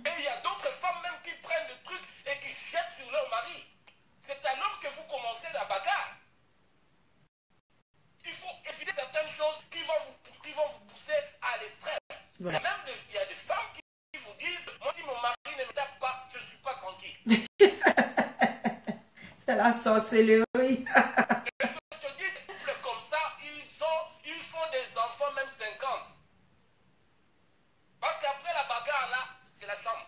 S5: Et il y a d'autres femmes même qui prennent des trucs et qui jettent sur leur mari. C'est alors que vous commencez la bagarre. Il faut éviter certaines choses qui vont vous pousser à l'extrême.
S2: Ouais.
S5: Il y a des femmes qui vous disent, moi si mon mari ne me tape pas, je ne suis pas tranquille.
S2: C'est la sorcellerie.
S5: Et je te dis, des couples comme ça, ils font des enfants, même 50. Parce qu'après la bagarre, là, c'est la chambre.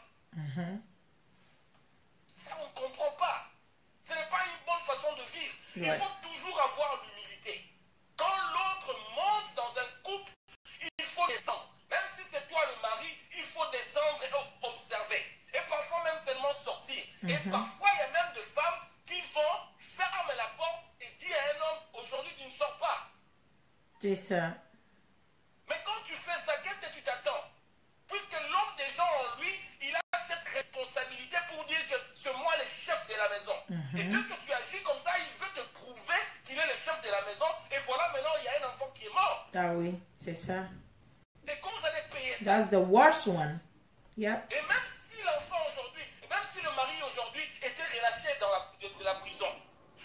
S5: Ça, on ne comprend pas. Ce n'est pas une bonne façon de vivre.
S2: Ouais.
S5: Il faut toujours avoir l'humilité. Quand l'autre monte dans un couple, il faut descendre. Même si c'est toi le mari, il faut descendre et observer. Et parfois même seulement sortir. Et parfois, il y a même des femmes qui vont fermer la porte et dire à un homme, aujourd'hui tu ne sors pas.
S2: C'est ça.
S5: Mais quand tu fais ça, qu'est-ce que tu t'attends? Puisque l'homme déjà en lui, il a cette responsabilité pour dire que c'est moi le chef de la maison. Et dès que tu agis comme ça, il veut te prouver qu'il est le chef de la maison. Et voilà, maintenant, il y a un enfant qui est mort.
S2: Ah oui, c'est ça.
S5: Et comment vous allez payer ça?
S2: That's the worst one. Yep.
S5: Et même si l'enfant aujourd'hui, même si le mari aujourd'hui était relâché de la prison,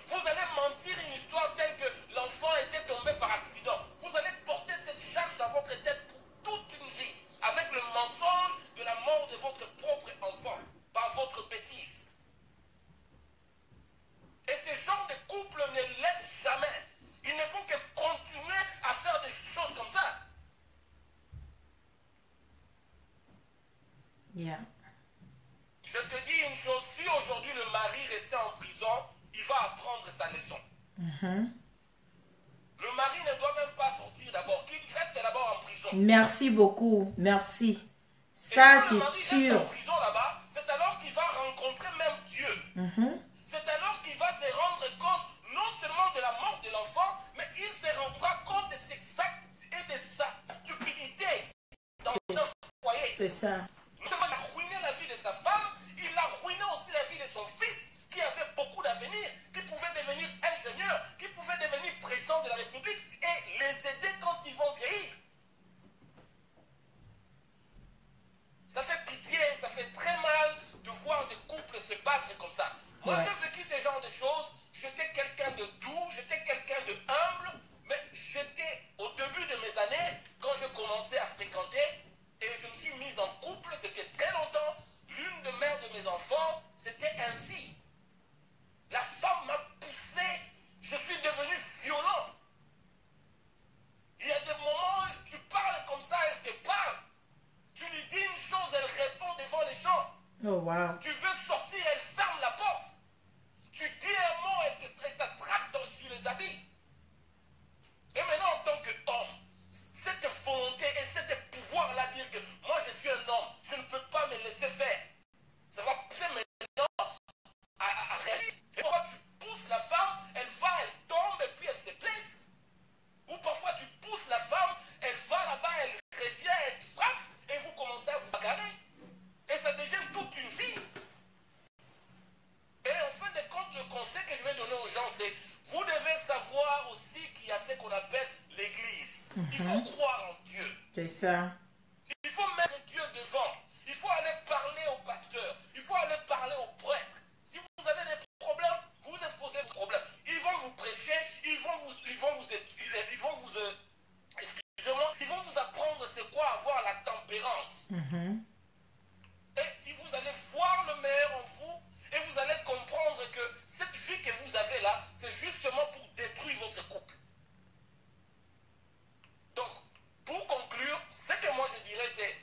S5: vous allez mentir une histoire telle que l'enfant était tombé par accident. Vous allez porter cette charge dans votre tête pour toute une vie, avec le mensonge de la mort de votre propre enfant, par votre bêtise. Et ce genre de couple ne laisse jamais. Ils ne font que continuer à faire des choses comme ça.
S2: Yeah.
S5: Je te dis une chose, si aujourd'hui le mari restait en prison, il va apprendre sa leçon. Le mari ne doit même pas sortir d'abord, qu'il reste d'abord en prison.
S2: Merci beaucoup. Merci.
S5: Et
S2: Ça,
S5: quand le
S2: c'est
S5: mari reste
S2: sûr.
S5: en prison là-bas, c'est alors qu'il va rencontrer même Dieu. C'est alors qu'il va se rendre compte non seulement de la mort de l'enfant, mais il se rendra compte de ses actes et de sa stupidité dans son foyer.
S2: C'est ça.
S5: Non seulement il a ruiné la vie de sa femme, il a ruiné aussi la vie de son fils, qui avait beaucoup d'avenir, qui pouvait devenir ingénieur, qui pouvait devenir président de la République et les aider quand ils vont vieillir. Ça fait pitié, ça fait très mal de voir des couples se battre comme ça. Moi, j'ai vécu ce genre de choses. J'étais quelqu'un de doux, j'étais quelqu'un de humble, mais j'étais au début de mes années, quand je commençais à fréquenter, et je me suis mise en couple, c'était très longtemps. L'une des mères de mes enfants, c'était ainsi. La femme m'a poussé, je suis devenu violent. Il y a des moments où tu parles comme ça, elle te parle. Tu lui dis une chose, elle répond devant les gens.
S2: Oh, wow.
S5: Tu veux sortir, elle ferme la porte. Tu dis un mot, elle t'attrape sur les habits. Et maintenant, en tant qu'homme, cette volonté et cette pouvoir-là, dire que moi je suis un homme, je ne peux pas me laisser faire. Ça va pousser maintenant à réagir. Et parfois tu pousses la femme, elle tombe et puis elle se blesse. Ou parfois tu pousses la femme, elle va là-bas, elle revient, elle frappe et vous commencez à vous bagarrer. Et ça devient toute une vie. Et en fin de compte, le conseil que je vais donner aux gens, c'est vous devez savoir aussi qu'il y a ce qu'on appelle l'église. Il faut croire en Dieu.
S2: C'est ça.
S5: Il faut mettre Dieu devant. Il faut aller parler au pasteur. Il faut aller parler au prêtre. Si vous avez des chance. Et vous allez voir le meilleur en vous et vous allez comprendre que cette vie que vous avez là, c'est justement pour détruire votre couple. Donc, pour conclure, ce que moi je dirais, c'est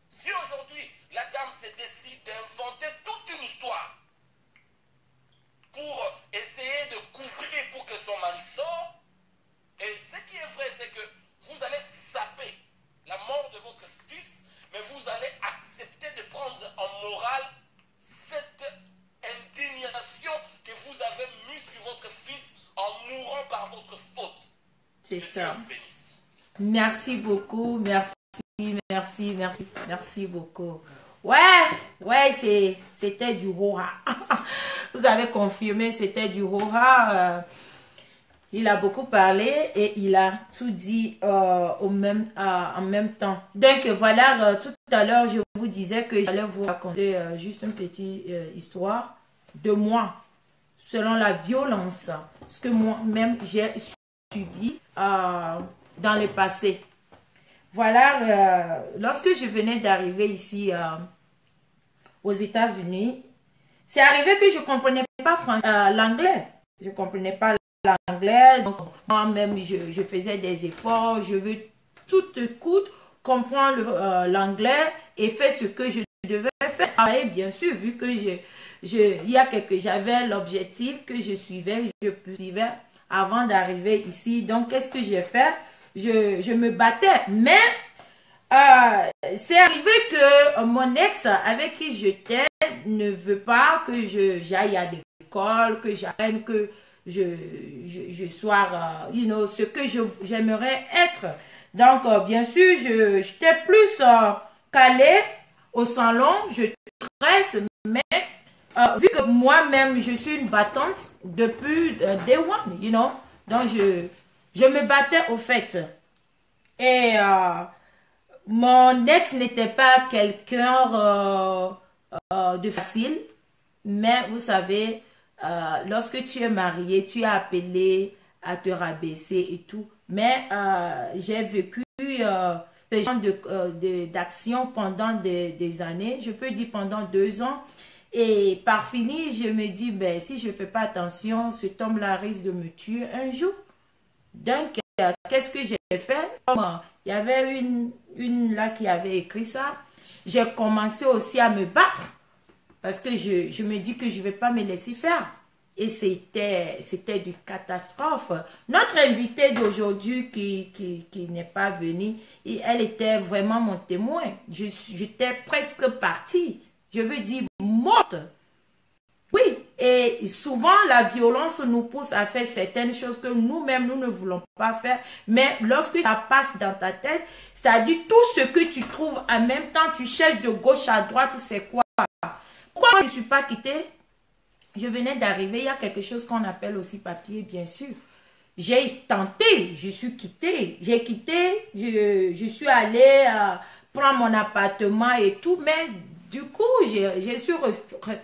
S5: si aujourd'hui la dame se décide d'inventer toute une histoire pour essayer de couvrir pour que son mari sorte, et ce qui est vrai, c'est que vous allez saper la mort de votre fils, mais vous allez accepter de prendre en morale cette indignation que vous avez mise sur votre fils en mourant par votre faute.
S2: C'est ça. Merci beaucoup, merci beaucoup. Ouais, c'était du hurrah. Vous avez confirmé, c'était du hurrah. Il a beaucoup parlé et il a tout dit en même temps. Donc voilà, tout à l'heure, je vous disais que j'allais vous raconter juste une petite histoire de moi, selon la violence, ce que moi-même j'ai subi dans le passé. Voilà, lorsque je venais d'arriver ici aux États-Unis, c'est arrivé que je ne comprenais pas l'anglais. Je ne comprenais pas l'anglais. Donc, moi-même, je faisais des efforts. Je veux tout coûte comprendre l'anglais et faire ce que je devais faire. Travailler, bien sûr, vu que j'avais l'objectif que je suivais avant d'arriver ici. Donc, qu'est-ce que j'ai fait? Je me battais. Mais c'est arrivé que mon ex avec qui j'étais ne veut pas que j'aille à l'école, que j'apprenne, que je sois, ce que j'aimerais être. Donc, bien sûr, j'étais plus calée au salon, je tresse, mais vu que moi-même, je suis une battante depuis day one, donc je me battais au fait. Et mon ex n'était pas quelqu'un de facile, mais vous savez, lorsque tu es marié, tu es appelé à te rabaisser et tout. Mais j'ai vécu ce genre d'action pendant des années, je peux dire pendant 2 ans. Et par fini, je me dis, ben, si je ne fais pas attention, cet homme-là risque de me tuer un jour. Donc, qu'est-ce que j'ai fait? Il y avait une là qui avait écrit ça. J'ai commencé aussi à me battre parce que je me dis que je ne vais pas me laisser faire. Et c'était une catastrophe. Notre invitée d'aujourd'hui qui n'est pas venue, elle était vraiment mon témoin. J'étais presque partie. Je veux dire morte. Oui, et souvent la violence nous pousse à faire certaines choses que nous-mêmes, nous ne voulons pas faire. Mais lorsque ça passe dans ta tête, c'est-à-dire tout ce que tu trouves en même temps, tu cherches de gauche à droite, c'est quoi? Pourquoi je ne suis pas quittée? Je venais d'arriver, il y a quelque chose qu'on appelle aussi papier, bien sûr. J'ai tenté, je suis quittée. J'ai quitté, je suis allée prendre mon appartement et tout, mais du coup, je suis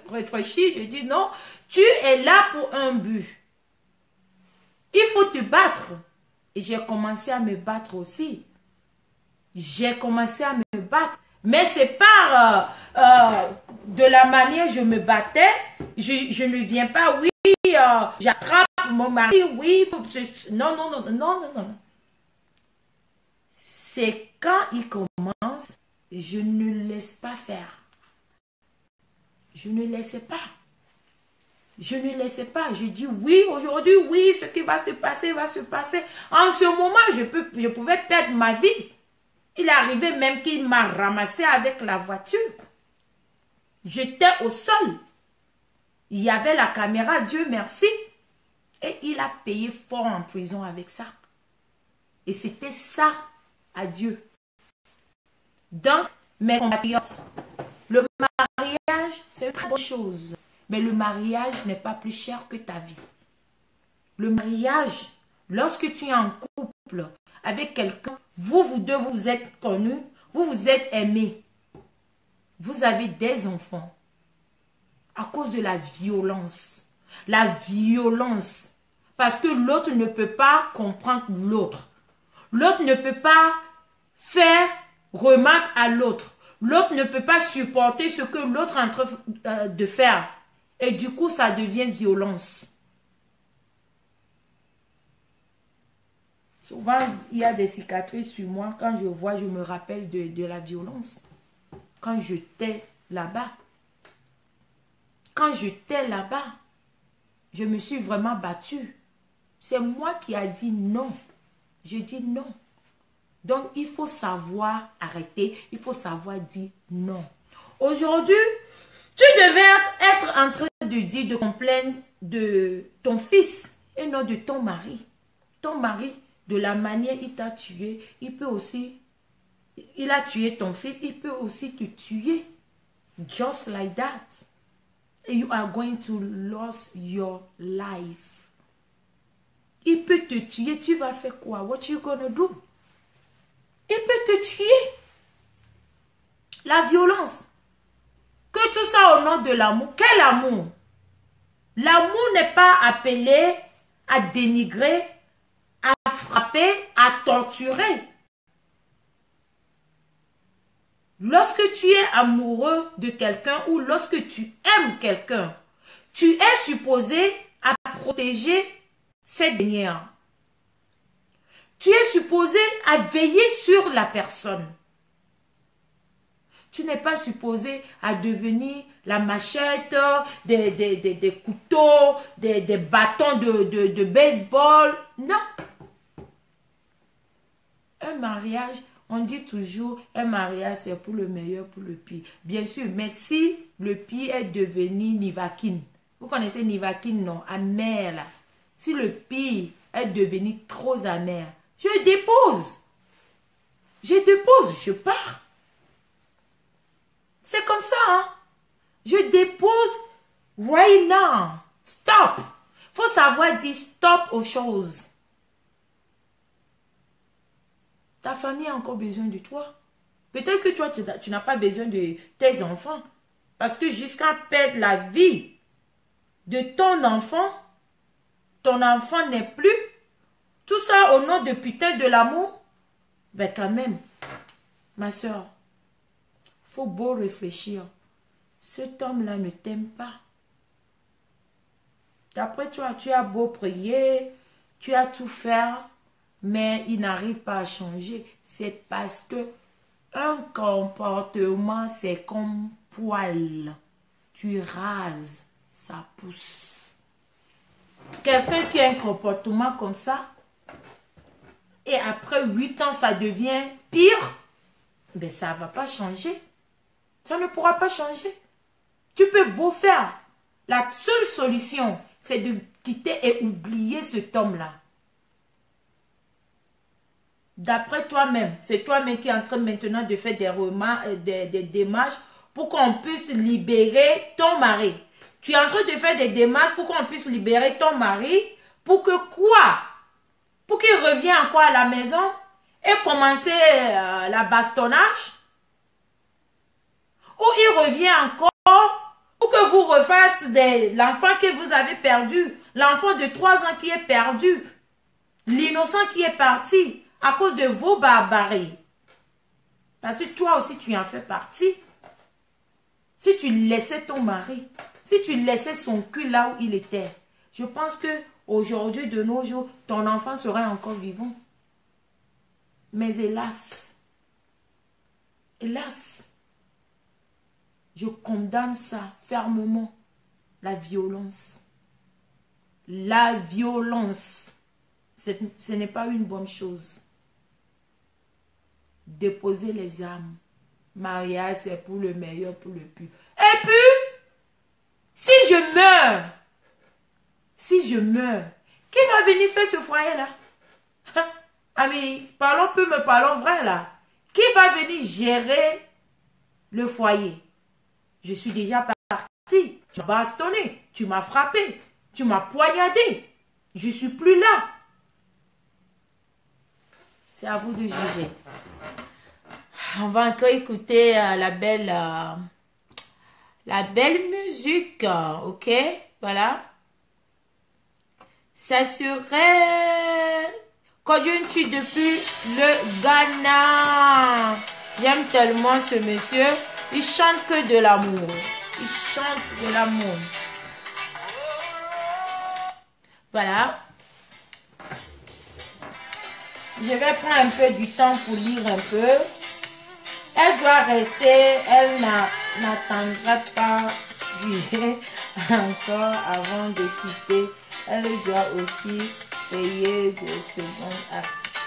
S2: réfléchie, je dis non, tu es là pour un but. Il faut te battre. Et j'ai commencé à me battre aussi. J'ai commencé à me battre. Mais c'est par de la manière dont je me battais, je ne viens pas, oui, j'attrape mon mari, oui, non. C'est quand il commence, je ne le laisse pas faire. Je ne laissais pas. Je ne laissais pas. Je dis oui, aujourd'hui, oui, ce qui va se passer, va se passer. En ce moment, je pouvais perdre ma vie. Il est arrivé même qu'il m'a ramassé avec la voiture. J'étais au sol. Il y avait la caméra, Dieu merci. Et il a payé fort en prison avec ça. Et c'était ça, à Dieu. Donc, mes compatriotes, le mariage, c'est une très bonne chose. Mais le mariage n'est pas plus cher que ta vie. Le mariage, lorsque tu es en couple avec quelqu'un, vous deux, vous êtes connus, vous vous êtes aimés. Vous avez des enfants. À cause de la violence. La violence. Parce que l'autre ne peut pas comprendre l'autre. L'autre ne peut pas faire remarque à l'autre. L'autre ne peut pas supporter ce que l'autre est en train de faire. Et du coup, ça devient violence. Souvent, il y a des cicatrices sur moi. Quand je vois, je me rappelle de la violence. Quand j'étais là-bas. Quand j'étais là-bas, je me suis vraiment battue. C'est moi qui ai dit non. Je dis non. Donc, il faut savoir arrêter. Il faut savoir dire non. Aujourd'hui, tu devais être en train de dire, de complaindre de ton fils et non de ton mari. Ton mari, de la manière il t'a tué, il peut aussi, il a tué ton fils, il peut aussi te tuer. Just like that. And you are going to lose your life. Il peut te tuer, tu vas faire quoi? What you gonna do? Il peut te tuer. La violence. Que tout ça au nom de l'amour. Quel amour? L'amour n'est pas appelé à dénigrer, à frapper, à torturer. Lorsque tu es amoureux de quelqu'un ou lorsque tu aimes quelqu'un, tu es supposé à protéger cette dernière. Tu es supposé à veiller sur la personne. Tu n'es pas supposé à devenir la machette, des couteaux, des bâtons de baseball. Non. Un mariage, on dit toujours, un mariage c'est pour le meilleur, pour le pire. Bien sûr, mais si le pire est devenu Nivaquine, vous connaissez Nivaquine, non? Amer là. Si le pire est devenu trop amer, je dépose. Je pars. C'est comme ça, hein? Je dépose right now. Stop. Faut savoir dire stop aux choses. Ta famille a encore besoin de toi. Peut-être que toi, tu n'as pas besoin de tes enfants. Parce que jusqu'à perdre la vie de ton enfant n'est plus. Tout ça au nom de putain de l'amour. Ben quand même, ma soeur, faut beau réfléchir. Cet homme-là ne t'aime pas. D'après toi, tu as beau prier, tu as tout faire, mais il n'arrive pas à changer. C'est parce que un comportement, c'est comme poil. Tu rases, ça pousse. Quelqu'un qui a un comportement comme ça, et après 8 ans, ça devient pire, ben ça ne va pas changer. Ça ne pourra pas changer. Tu peux beau faire. La seule solution, c'est de quitter et oublier cet homme-là. D'après toi-même, c'est toi-même qui es en train maintenant de faire des démarches pour qu'on puisse libérer ton mari. Tu es en train de faire des démarches pour qu'on puisse libérer ton mari. Pour que quoi? Pour qu'il revienne encore à la maison et commencer la bastonnage? Ou il revient encore pour que vous refassiez l'enfant que vous avez perdu, l'enfant de 3 ans qui est perdu, l'innocent qui est parti à cause de vos barbaries. Parce que toi aussi tu en fais partie. Si tu laissais ton mari, si tu laissais son cul là où il était, je pense que aujourd'hui, de nos jours, ton enfant serait encore vivant. Mais hélas, je condamne ça fermement, la violence. La violence, ce n'est pas une bonne chose. Déposer les armes. Mariage, c'est pour le meilleur, pour le pire. Et puis, si je meurs, qui va venir faire ce foyer-là? Amis, parlons vrai là. Qui va venir gérer le foyer? Je suis déjà parti. Tu m'as bastonné, tu m'as frappé, tu m'as poignardé. Je ne suis plus là. C'est à vous de juger. On va encore écouter la belle musique, ok? Voilà. Ça serait conjoncture depuis le Ghana. J'aime tellement ce monsieur. Il chante que de l'amour. Il chante de l'amour. Voilà. Je vais prendre un peu du temps pour lire un peu. Elle doit rester. Elle n'attendra pas juillet encore avant de quitter. Elle doit aussi payer de secondes articles.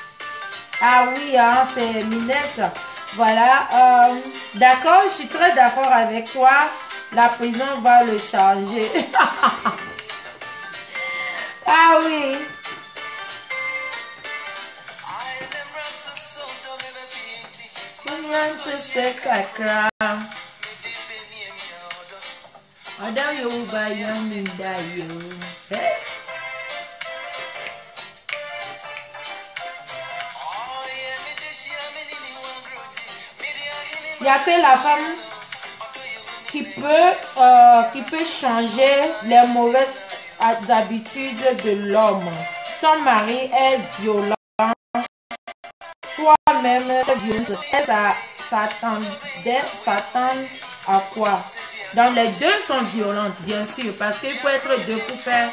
S2: Ah oui, hein, c'est Minette. Voilà. D'accord, je suis très d'accord avec toi. La prison va le changer. Ah oui. Il n'y a que la femme qui peut changer les mauvaises habitudes de l'homme. Son mari est violent. Toi-même, s'attend à quoi? Donc les deux sont violentes, bien sûr, parce qu'il faut être deux pour faire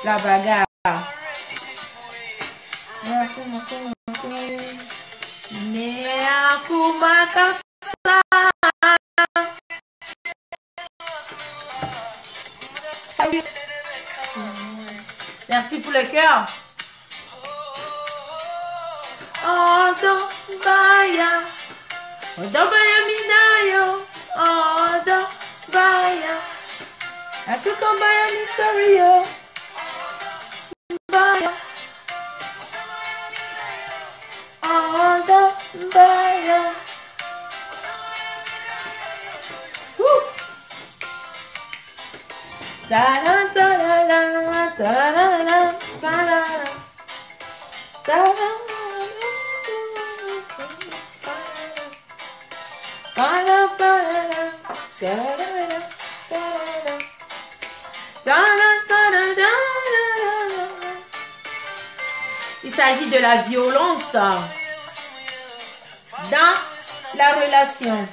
S2: la bagarre. Merci pour le cœur. Odo baya minayo, odo baya, akuko baya mi sorry yo, baya, odo baya. Da da da da da da da da da. Il s'agit de la violence dans la relation.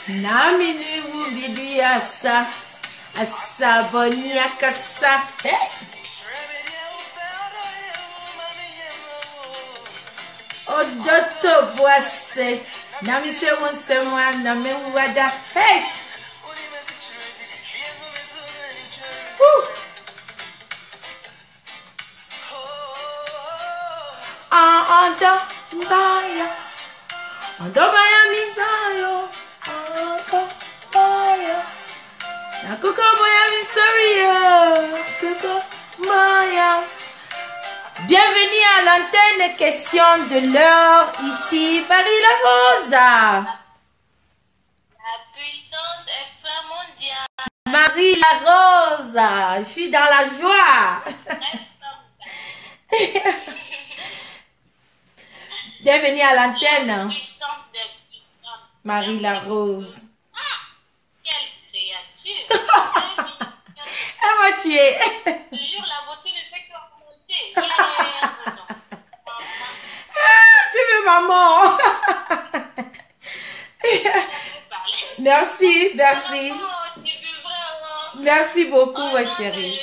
S2: Namini wubidu asa asaboni akasa. Odoto boise nami se wonse mwa nami wada. Hey. Ondo baya misayo. Bienvenue à l'antenne question de l'heure ici, Marie La Rose.
S4: La puissance extramondiale.
S2: Marie La Rose, je suis dans la joie. Bienvenue à l'antenne. Marie La Rose. Elle m'a tué.
S4: Toujours la beauté ne fait que remonter.
S2: Tu veux maman? Merci, merci. Merci beaucoup, ma chérie.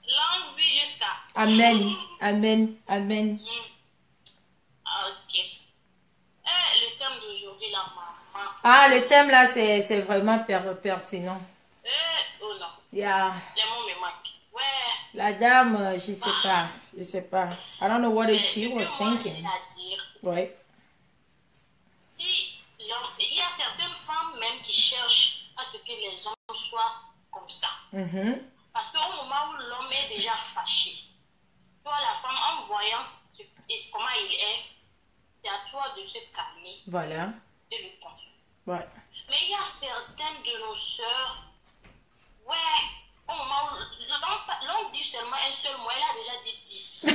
S4: Longue vie jusqu'à.
S2: Amen, amen, amen.
S4: Ok. Le thème d'aujourd'hui, la maman.
S2: Ah, le thème là, c'est vraiment pertinent.
S4: Oh non.
S2: Yeah.
S4: Les mots me manquent. Ouais.
S2: La dame, je sais pas. I don't know what she was thinking. Ouais.
S4: Si l'homme, il y a certaines femmes même qui cherchent à ce que les hommes soient comme ça. Parce qu'au moment où l'homme est déjà fâché, toi la femme, en voyant comment il est, c'est à toi de de se calmer.
S2: Voilà.
S4: De le consoler.
S2: Ouais.
S4: Mais il y a certaines de nos sœurs, ouais, au moment où l'on dit seulement un seul mot, elle a déjà dit 10.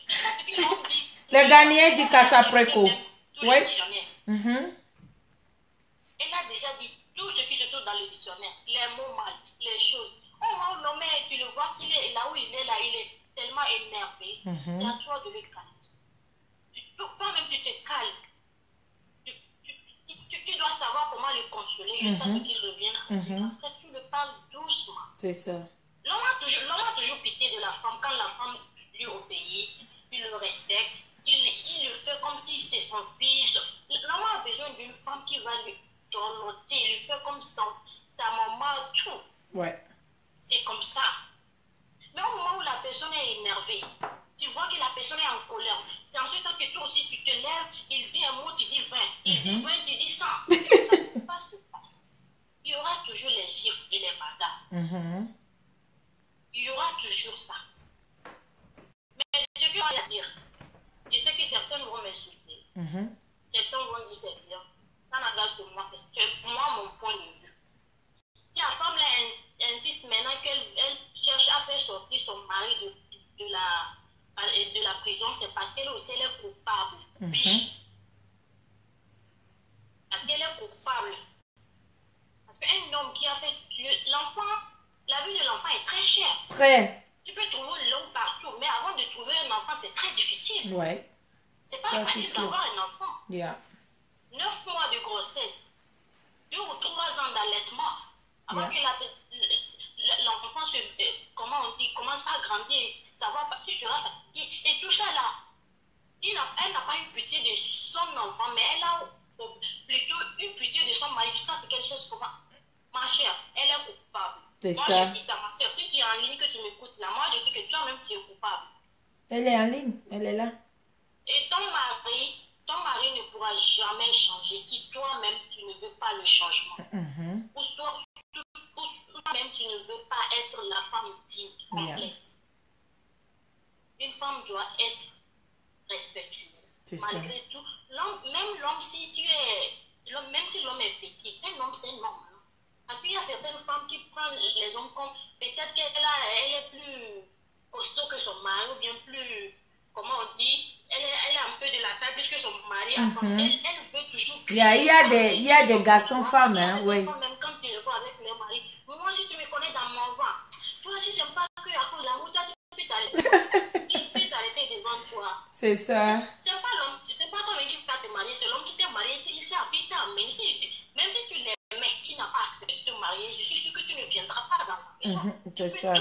S4: C'est ce qu'ils ont dit.
S2: Le Ghanéen dit Kassapreko. Oui.
S4: Elle a déjà dit tout ce qui se trouve dans le dictionnaire, les mots mal, les choses. Au moment où l'homme, tu le vois qu'il est là où il est là, il est tellement énervé. C'est à toi de le calmer. Toi-même, tu te calmes. Tu dois savoir comment le consoler jusqu'à ce qu'il revienne. Après, tu le parles doucement.
S2: C'est ça.
S4: L'homme a toujours pitié de la femme. Quand la femme lui obéit, il le respecte, il le fait comme si c'est son fils. L'homme a besoin d'une femme qui va lui dorloter, lui fait comme sa maman, tout.
S2: Ouais.
S4: C'est comme ça. Mais au moment où la personne est énervée, tu vois que la personne est en colère. C'est ensuite que toi aussi tu te lèves, il dit un mot, tu dis 20. Il dit 20, tu dis 100. Ça ne peut pas se passer. Il y aura toujours les chiffres et les bagarres. Il y aura toujours ça. Mais ce que je vais dire, je sais que certains vont m'insulter. Certains vont dire c'est bien. Ça n'engage que moi, c'est moi mon point de vue. Si la femme là, insiste maintenant qu'elle cherche à faire sortir son mari de la prison, c'est parce qu'elle aussi elle est coupable. Oui. Parce qu'elle est coupable. Parce qu'un homme qui a fait l'enfant, la vie de l'enfant est très chère.
S2: Très.
S4: Tu peux trouver l'homme partout, mais avant de trouver un enfant, c'est très difficile.
S2: Ouais.
S4: C'est pas facile d'avoir un enfant.
S2: Yeah.
S4: 9 mois de grossesse, 2 ou 3 ans d'allaitement, avant que l'enfant se, comment on dit, commence à grandir, ça va pas, tu seras fatigué. Et tout ça là, elle n'a pas eu pitié de son enfant, mais elle a plutôt eu pitié de son mari jusqu'à ce qu'elle cherche comment. Ma chère, elle est coupable. Moi, je dis ça, ma soeur. Si tu es en ligne, que tu m'écoutes là, moi, je dis que toi-même, tu es coupable.
S2: Elle est en ligne, elle est là.
S4: Et ton mari ne pourra jamais changer si toi-même, tu ne veux pas le changement. Ou toi-même, tu ne veux pas être la femme digne, complète. Une femme doit être respectueuse. Malgré tout, même l'homme, si tu es... Même si l'homme est petit, un homme, c'est un homme. Parce qu'il y a certaines femmes qui prennent les hommes comme peut-être qu'elle est plus costaud que son mari, ou bien plus, comment on dit, elle est un peu de la taille plus que son mari. Elle veut toujours...
S2: Il y a des garçons femmes, hein, oui.
S4: Même quand tu le vois avec leur mari, moi si tu me connais dans mon ventre, toi aussi c'est pas que à cause de l'amour, tu peux t'arrêter. Il peut s'arrêter devant toi.
S2: C'est ça.
S4: C'est pas l'homme, c'est pas toi-même qui vas te marier, c'est l'homme qui t'est marié, il s'est habité à amené. Même si tu l'aimais, tu n'as pas accepté de te marier, je suis sûre que tu ne viendras pas dans la maison.
S2: C'est ça.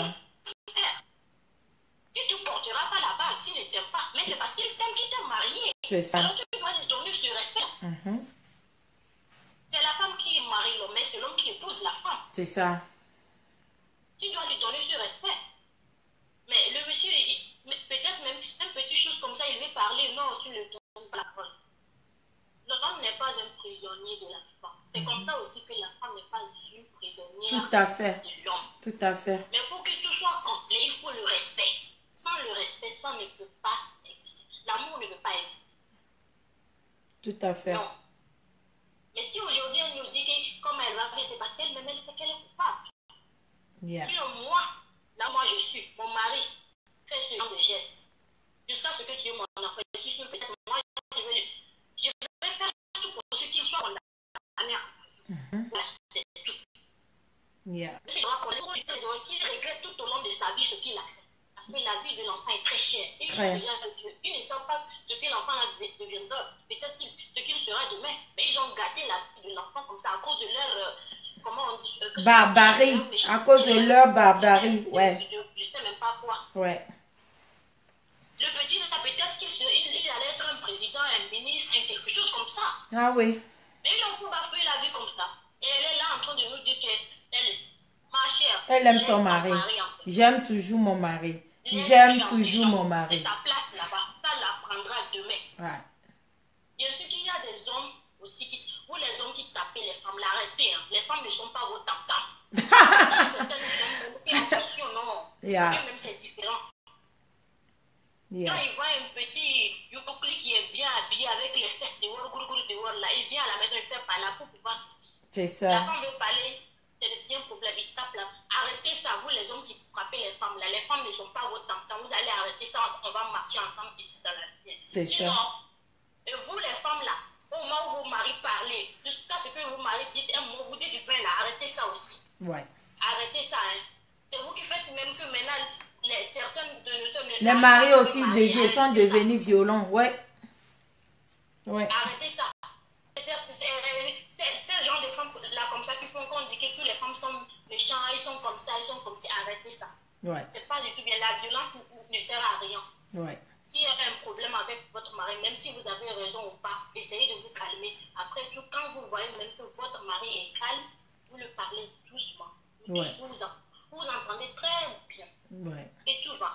S4: Tu ne porteras pas la bague s'il ne t'aime pas, mais c'est parce qu'il t'aime qu'il t'a marié.
S2: C'est ça.
S4: Alors tu dois lui donner ce respect. C'est la femme qui marie l'homme, mais c'est l'homme qui épouse la femme.
S2: C'est ça.
S4: Tu dois lui donner ce respect. Mais le monsieur, peut-être même une petite chose comme ça, il veut parler, non, tu ne lui donnes pas la parole. L'homme n'est pas un prisonnier de la femme. C'est comme ça aussi que la femme n'est pas une prisonnière
S2: tout à fait.
S4: de l'homme.
S2: Tout à fait.
S4: Mais pour que tout soit complet, il faut le respect. Sans le respect, ça ne peut pas exister. L'amour ne peut pas exister.
S2: Tout à fait.
S4: Non. Mais si aujourd'hui elle nous dit que comme elle va faire, c'est parce qu'elle-même elle sait qu'elle est coupable. Sinon moi, là moi je suis, mon mari fait ce genre de gestes. Jusqu'à ce que tu aies mon enfant, je suis sûre que moi je vais faire tout pour ce qu'il soit condamné. Voilà, c'est tout. Qu'il regrette tout au long de sa vie ce qu'il a fait. Parce que la vie de l'enfant est très chère. Ils ne savent pas ce que l'enfant deviendra. Peut-être ce qu'il sera demain. Mais ils ont gâté la vie de l'enfant comme ça à cause de leur... comment on dit
S2: barbarie. À cause de leur barbarie. Ouais.
S4: Je ne sais même pas quoi.
S2: Ouais.
S4: Le petit, peut-être qu'il allait être un président, un ministre, quelque chose comme ça.
S2: Ah oui.
S4: Mais l'enfant va faire la vie comme ça. Et elle est là en train de nous dire qu'elle, ma chère,
S2: elle aime son mari. J'aime toujours mon mari. J'aime toujours mon mari.
S4: C'est sa place là-bas. Ça l'apprendra demain.
S2: Ouais.
S4: Bien sûr qu'il y a des hommes aussi ou les hommes qui tapaient les femmes, l'arrêtez. Hein. Les femmes ne sont pas vos tam-tam. Il y a certaines hommes qui ont attention, non. Même c'est différent. Quand ils voient un petit Yokokli qui est bien habillé avec les fesses dehors, gourou dehors, là. Il vient à la maison, il fait par là pour pouvoir sortir.
S2: C'est ça.
S4: La femme veut parler, c'est le bien problème, il tape là. Arrêtez ça, vous les hommes qui frappez les femmes là. Les femmes ne sont pas votre temps. Vous allez arrêter ça, on va marcher ensemble ici dans la vie.
S2: C'est ça.
S4: Et vous les femmes là, au moment où vos maris parlent, jusqu'à ce que vos maris disent un mot, vous dites du bien là, arrêtez ça aussi.
S2: Ouais.
S4: Arrêtez ça, hein. C'est vous qui faites même que maintenant, certaines de nous...
S2: Les maris aussi sont devenus violents, ouais. Ouais.
S4: Arrêtez ça. C'est le genre de femmes là comme ça qui font qu'on dit que les femmes sont méchantes, ils sont comme ça, ils sont comme ça. Arrêtez ça.
S2: Ouais.
S4: C'est pas du tout bien. La violence ne sert à rien.
S2: Ouais.
S4: S'il y a un problème avec votre mari, même si vous avez raison ou pas, essayez de vous calmer. Après tout, quand vous voyez même que votre mari est calme, vous le parlez doucement.
S2: Ouais.
S4: Vous entendez très bien.
S2: Ouais.
S4: Et tout va.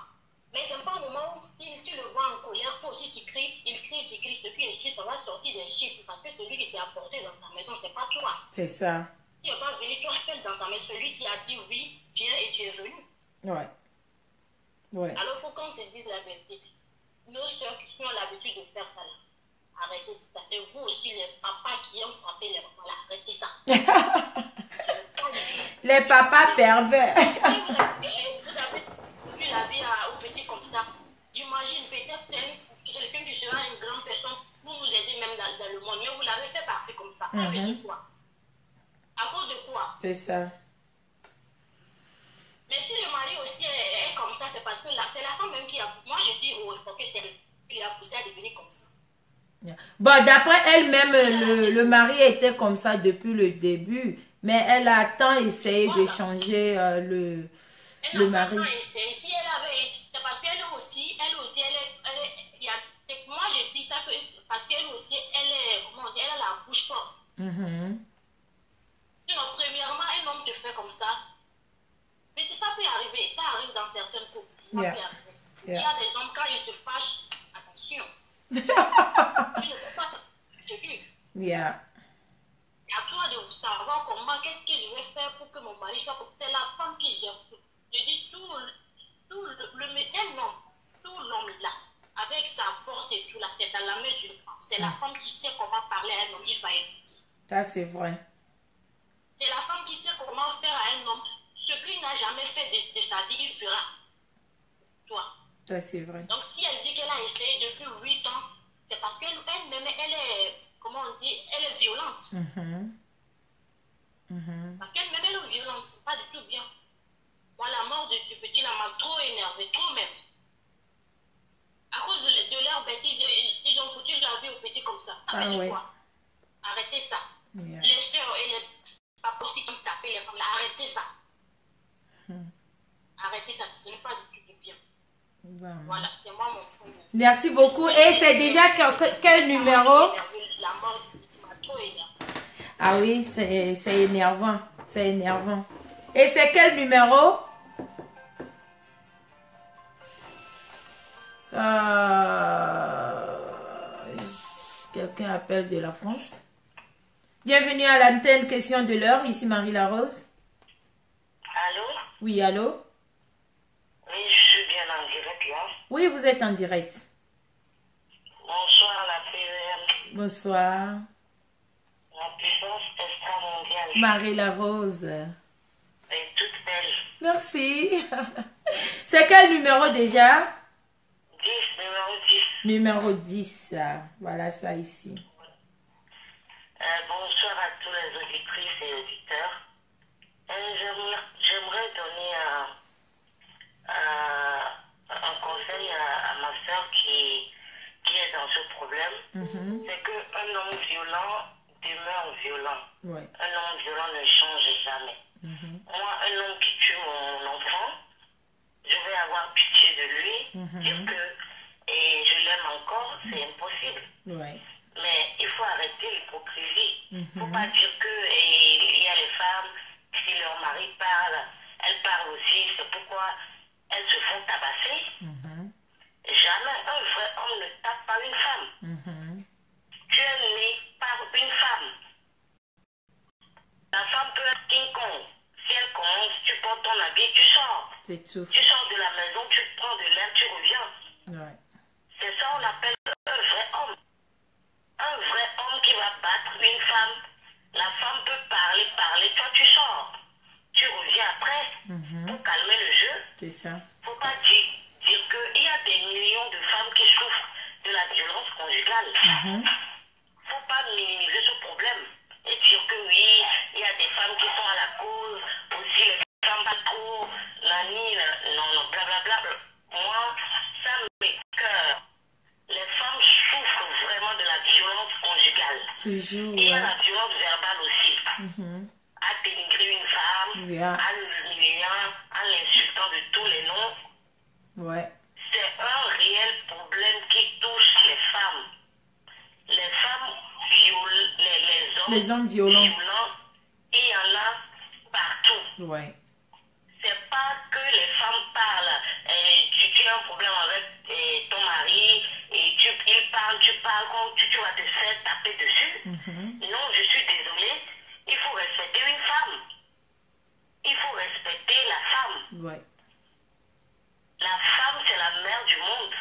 S4: Mais c'est pas au moment où tu le vois en colère, toi aussi tu cries, il crie, tu cries, ce qui est ça va sortir des chiffres parce que celui qui t'a apporté dans sa maison, c'est pas toi.
S2: C'est ça.
S4: Tu n'es pas venu toi seul dans sa maison, celui qui a dit oui, viens et tu es venu.
S2: Ouais. Ouais.
S4: Alors il faut qu'on se dise la vérité. Nos soeurs qui ont l'habitude de faire ça là, arrêtez ça. Et vous aussi, les papas qui ont frappé les mamans là, arrêtez ça.
S2: Les papas pervers.
S4: Vous avez vu la vie au petit comme ça. J'imagine peut-être c'est quelqu'un qui sera une grande personne pour nous aider même dans le monde. Mais vous l'avez fait partir comme ça. À cause de quoi? À cause de quoi?
S2: C'est ça.
S4: Mais si le mari aussi est comme ça, c'est parce que c'est la femme même qui a... Moi je dis il faut que c'est lui qui l'a poussé à devenir comme ça.
S2: Bon, d'après elle-même, le mari était comme ça depuis le début. Mais elle a tant essayé de changer le mari.
S4: Essayé. Si elle avait... C'est parce qu'elle aussi, moi je dis ça parce qu'elle aussi, elle est... Comment on dit? Elle a la bouche forte. Sinon, premièrement, un homme te fait comme ça. Mais ça peut arriver. Ça arrive dans certains couples. Ça peut arriver. Il y a des hommes, quand ils se fâchent, attention. Tu ne peux pas te dire.
S2: Yeah.
S4: À toi de savoir comment, qu'est-ce que je vais faire pour que mon mari soit comme ça. C'est la femme qui gère tout. Je dis un homme, tout l'homme là, avec sa force et tout là, c'est dans la main d'une femme. C'est la femme qui sait comment parler à un homme, il va écouter.
S2: Ça c'est vrai.
S4: C'est la femme qui sait comment faire à un homme ce qu'il n'a jamais fait de sa vie, il fera. Toi.
S2: Ça c'est vrai.
S4: Donc si elle dit qu'elle a essayé depuis 8 ans, c'est parce qu'elle-même, elle est, comment on dit, elle est violente. Parce qu'elle-même, elle est violente, c'est pas du tout bien. Moi, la mort du petit là m'a trop énervé, trop même. À cause de leur bêtise, ils ont foutu leur vie au petit comme ça. Ça veut dire quoi? Arrêtez ça.
S2: Yeah.
S4: Les soeurs et les papas aussi qui taper les femmes là, arrêtez ça. Arrêtez ça, ce n'est pas du tout bien. Voilà, c'est moi mon premier.
S2: Merci beaucoup. Et c'est déjà quel numéro?
S4: La mort du petit m'a trop énervé.
S2: Ah oui, c'est énervant. C'est énervant. Et c'est quel numéro? Quelqu'un appelle de la France. Bienvenue à l'antenne Question de l'heure. Ici Marie Larose.
S3: Allô?
S2: Oui, allô?
S3: Oui, je suis bien en direct là.
S2: Oui, vous êtes en direct.
S3: Bonsoir la PVM.
S2: Bonsoir.
S3: La puissance extra-mondiale.
S2: Marie Larose.
S3: Et toute belle.
S2: Merci. C'est quel numéro déjà?
S3: 10, numéro 10.
S2: Numéro 10. Voilà ça ici.
S3: Bonsoir à tous les auditrices et auditeurs. J'aimerais donner un conseil à ma soeur qui est dans ce problème. C'est qu'un homme violent demeure violent.
S2: Ouais.
S3: Un homme violent ne change jamais. Moi, un homme qui tue mon enfant, je vais avoir pitié de lui, dire que et je l'aime encore, c'est impossible.
S2: Ouais.
S3: Mais il faut arrêter l'hypocrisie. Il ne faut pas dire qu'il y a les femmes, si leur mari parle, elles parlent aussi, c'est pourquoi elles se font tabasser. Jamais un vrai homme ne tape par une femme. Tu es né par une femme. La femme peut être King Kong. Si elle commence, tu portes ton habit, tu sors.
S2: C'est tout.
S3: Tu sors de la maison, tu prends de l'air, tu reviens.
S2: Ouais.
S3: C'est ça on appelle un vrai homme.
S2: ça.
S3: Faut pas dire qu'il y a des millions de femmes qui souffrent de la violence conjugale. Faut pas minimiser ce problème et dire que oui, il y a des femmes qui sont à la cause, aussi les femmes pas trop, non, blablabla. Moi, ça m'écoeure. Les femmes souffrent vraiment de la violence conjugale.
S2: Toujours,
S3: il y a la violence verbale aussi. À dénigrer une femme, à l'humilier, à l'insultant de tous les noms.
S2: Ouais.
S3: C'est un réel problème qui touche les femmes. Les femmes violent,
S2: les hommes violents.
S3: Il y en a partout.
S2: Ouais.
S3: C'est pas que les femmes parlent. Tu as un problème avec ton mari et il parle, tu parles, tu vas te faire taper dessus. Non, je suis désolée. Il faut respecter une femme. Il faut respecter la femme.
S2: Ouais.
S3: La femme, c'est la mère du monde.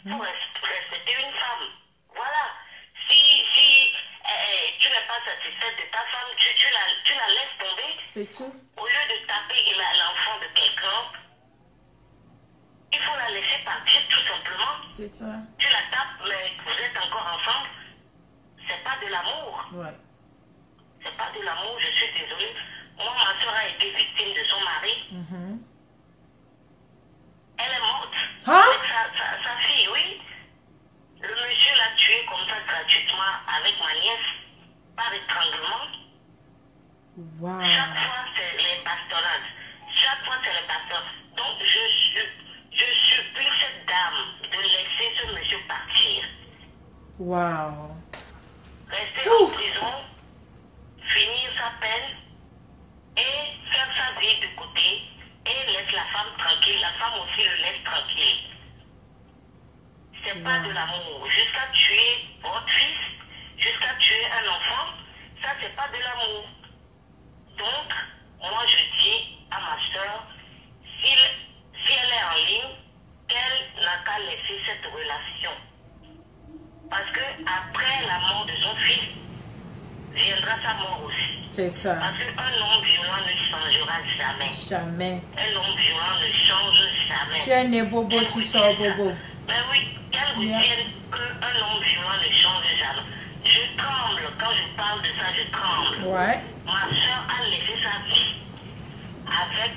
S3: Il faut respecter une femme. Voilà. Si tu n'es pas satisfaite de ta femme, tu la laisses tomber.
S2: C'est tout.
S3: Au lieu de taper l'enfant de quelqu'un, il faut la laisser partir tout simplement.
S2: C'est ça.
S3: Tu la tapes, mais vous êtes encore ensemble. C'est pas de l'amour.
S2: Ouais.
S3: C'est pas de l'amour, je suis désolée. Moi, ma soeur a été victime de son mari. Elle est morte. Avec sa fille, oui. Le monsieur l'a tuée comme ça gratuitement avec ma nièce par étranglement.
S2: Wow.
S3: Chaque fois, c'est les pastorades. Chaque fois, c'est les pastorades. Donc, je supplie cette dame de laisser ce monsieur partir.
S2: Wow.
S3: Rester en prison, finir sa peine et faire sa vie de côté et laisse la femme tranquille. La femme aussi le laisse tranquille. C'est pas de l'amour. Jusqu'à tuer votre fils, jusqu'à tuer un enfant, ça c'est pas de l'amour. Donc, moi je dis à ma soeur, si elle est en ligne, qu'elle n'a qu'à laisser cette relation. Parce que après la mort de son fils, viendra sa mort aussi.
S2: C'est ça.
S3: Parce qu'un homme violent ne changera jamais.
S2: Jamais.
S3: Un homme violent ne change jamais.
S2: Tu es né bobo, tu sors bobo.
S3: Mais oui, qu'elle retienne qu'un homme violent ne change jamais. Je tremble, quand je parle de ça, je tremble.
S2: Ouais.
S3: Ma soeur a laissé sa vie avec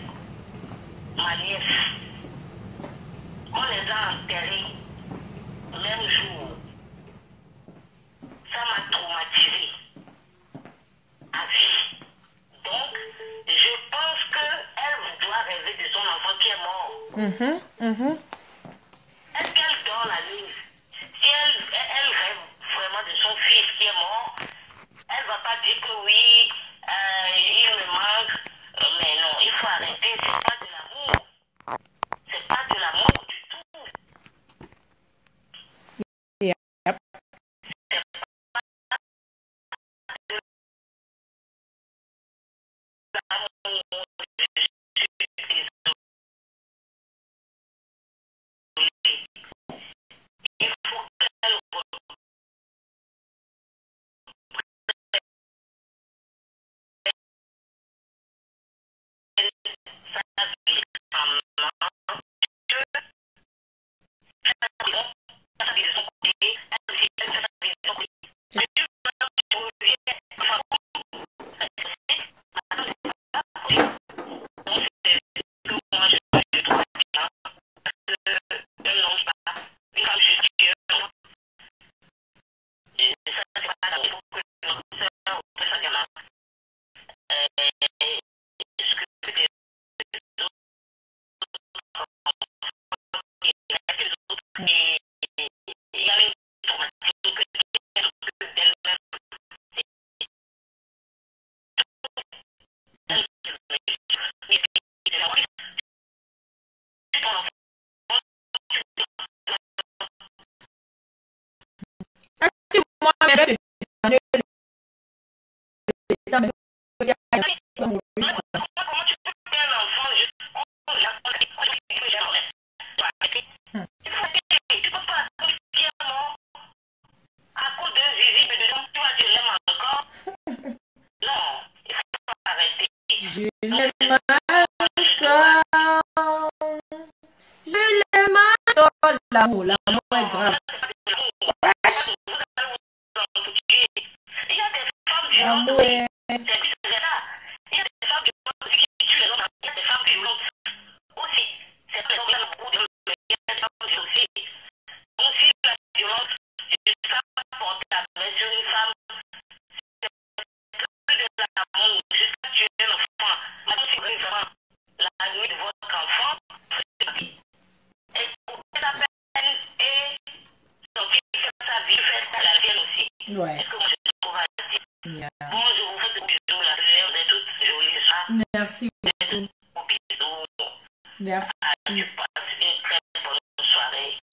S3: ma nièce. On les a enterrés même jour. Ça m'a traumatisée à vie. Donc, je pense qu'elle doit rêver de son enfant qui est mort. Est-ce qu'elle dort la nuit? Si elle rêve vraiment de son fils qui est mort, elle ne va pas dire que oui, il me manque. Mais non, il faut arrêter. C'est pas de l'amour. C'est pas de l'amour du tout.
S2: Yep. Je l'aime encore. l'amour. L'amour est grave. Wesh. L'amour est... Ouais. Yeah. Merci beaucoup. Merci.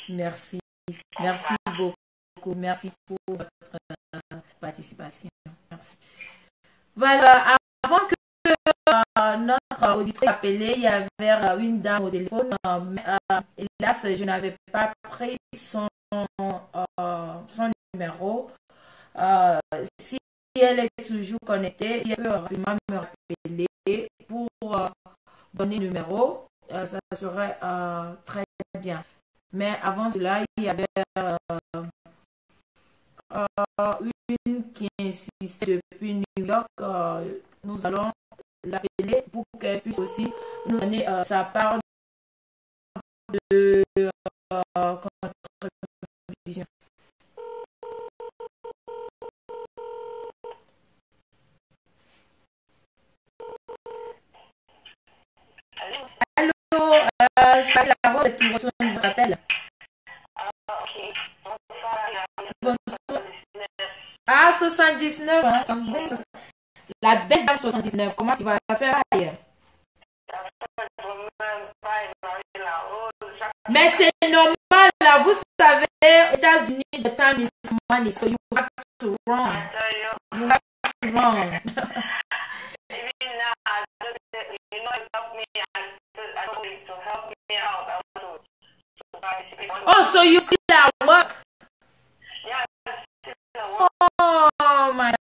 S2: Merci. Merci beaucoup. Merci pour votre participation. Merci. Voilà, avant que notre auditrice appelée, il y avait une dame au téléphone. Hélas, je n'avais pas pris son numéro. Si elle est toujours connectée, si elle peut rapidement me rappeler pour donner le numéro, ça serait très bien. Mais avant cela, il y avait une qui insistait depuis New York. Nous allons l'appeler pour qu'elle puisse aussi nous donner sa part de contribution. Allô, c'est la Rose qui reçoit votre appel. Bonsoir. Ah, 79, hein? La belle dame 79, comment tu vas faire ailleurs? Mais c'est normal, là, vous savez, États-Unis, the time is money, so you have to run. You have to run. Oh, so you still at work? Oh my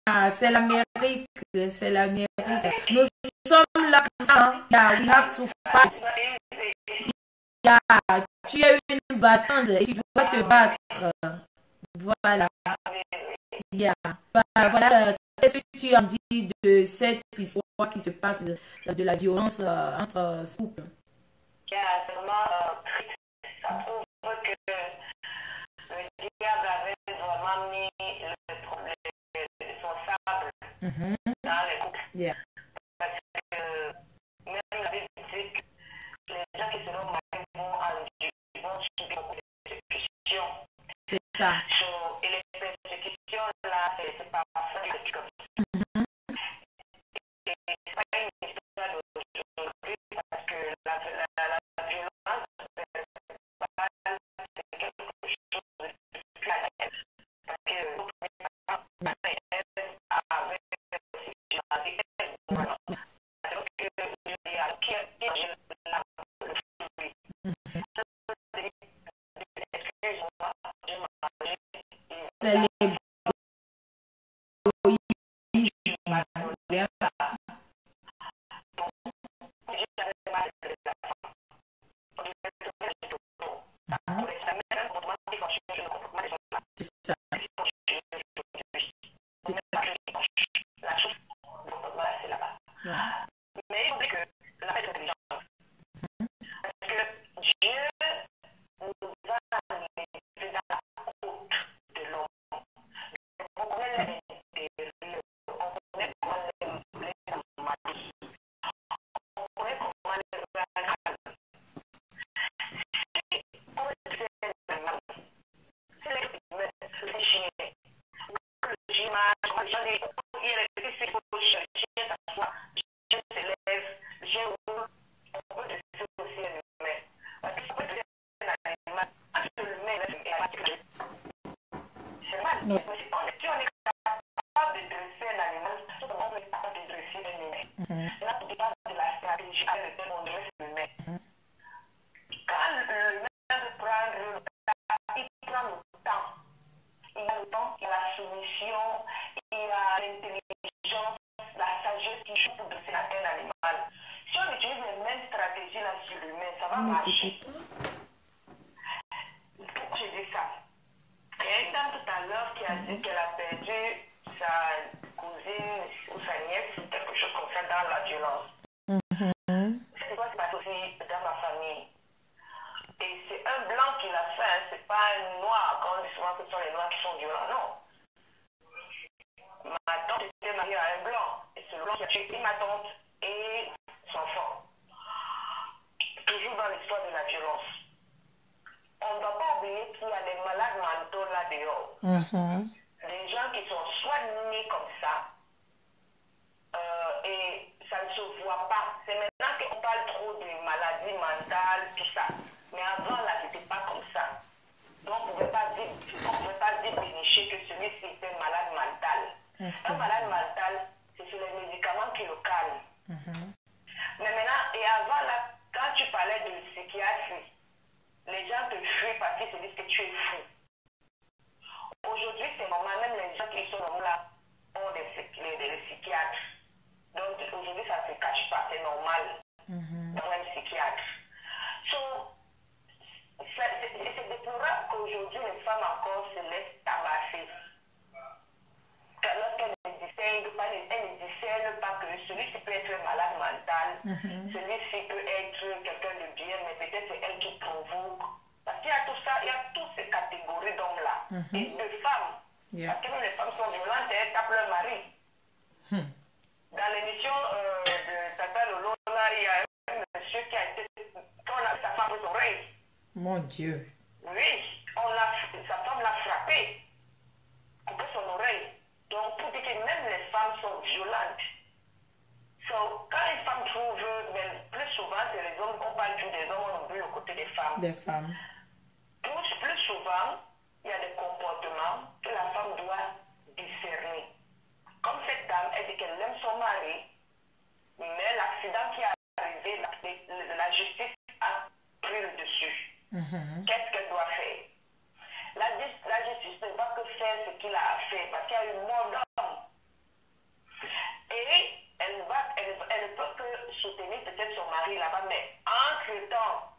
S2: God, c'est l'Amérique, c'est l'Amérique. Nous sommes là comme ça. Yeah, we have to fight. Yeah, tu es une battante et tu dois te battre. Voilà. Yeah. Voilà. Qu'est-ce que tu en dis de cette histoire qui se passe de la violence entre couples?
S6: C'est vraiment triste. Ça prouve que le diable avait vraiment mis son sable dans les couples.
S2: Yeah.
S6: Parce que même la Bible dit que les gens qui seront mariés vont subir beaucoup de persécutions.
S2: C'est ça.
S6: Et les persécutions là, c'est pas ça que comme ça. Et c'est pas une histoire d'aujourd'hui parce que la violence c'est quelque chose de plus réel. Parce que vous pouvez pas avec voilà. Donc il y a qui la excuse-moi,
S2: c'est l'égoïsme. C'est ça.
S6: Mais il oublie que la paix est intelligente. Parce que Dieu nous a mis dans la côte de l'homme. On connaît on connaît comment les maladies. On connaît comment les maladies. Si on est un animal, c'est les chiens. Le chien mange, il est pour chercher sa foi. Je te lève, je roule, on peut te faire aussi un humain. Parce que ça peut être un animal, entre l'humain et la matière. C'est mal. Mais si on est capable de dresser un animal, on est capable de dresser un humain. Là, tout dépend de la stratégie avec laquelle on dresse l'humain. Quand l'humain veut prendre le temps, il prend le temps. Il y a le temps, il y a la soumission, il y a l'intelligence, la sagesse qui joue pour dresser un animal. Si on utilise les mêmes stratégies là sur l'humain, ça va marcher. dit qu'elle a perdu sa cousine ou sa nièce, quelque chose comme ça, dans la violence. C'est quoi qui passe aussi dans ma famille. Et c'est un blanc qui l'a fait, hein, c'est pas un noir, quand on dit souvent que ce sont les noirs qui sont violents, non. Ma tante était mariée à un blanc, et ce blanc qui a tué ma tante et son enfant. Toujours dans l'histoire de la violence. On ne doit pas oublier qu'il y a des malades mentaux là dehors. Des gens qui sont soit nés comme ça, et ça ne se voit pas. C'est maintenant qu'on parle trop de maladies mentales, tout ça. Mais avant, là, c'était pas comme ça. Donc, on ne pouvait pas dire dénicher que celui-ci était malade mental. Un malade mental, c'est sur les médicaments qui le calment. Mais maintenant, et avant, là, quand tu parlais de psychiatrie, les gens te fuient parce qu'ils se disent que tu es fou. Aujourd'hui, c'est normal, même les gens qui sont là ont des psychiatres. Donc, aujourd'hui, ça ne se cache pas, c'est normal dans un psychiatre. C'est déplorable qu'aujourd'hui, les femmes encore se laissent tabasser. Lorsqu'elles ne discernent pas que celui-ci peut être malade mental, celui-ci peut être quelqu'un de bien, mais peut-être c'est elle qui provoque. Parce qu'il y a tout ça, il y a toutes ces catégories d'hommes-là, et de femmes. Parce que même les femmes sont violentes et elles tapent leur mari. Dans l'émission de Tata Lolo, là, il y a un monsieur qui a été... Quand on a vu sa femme aux oreilles.
S2: Mon Dieu.
S6: Oui, sa femme l'a frappé. Coupé son oreille. Donc, pour dire que même les femmes sont violentes. Quand une femme trouve, mais plus souvent, c'est les hommes, on parle plus des hommes, on oublie le côté des femmes.
S2: Des femmes.
S6: Plus souvent, il y a des comportements que la femme doit discerner. Comme cette dame, elle dit qu'elle aime son mari, mais l'accident qui est arrivé, la justice a pris le dessus. Qu'est-ce qu'elle doit faire? La justice ne va que faire ce qu'il a fait, parce qu'il y a une mort d'homme. Et elle ne peut que soutenir peut-être son mari là-bas, mais entre-temps,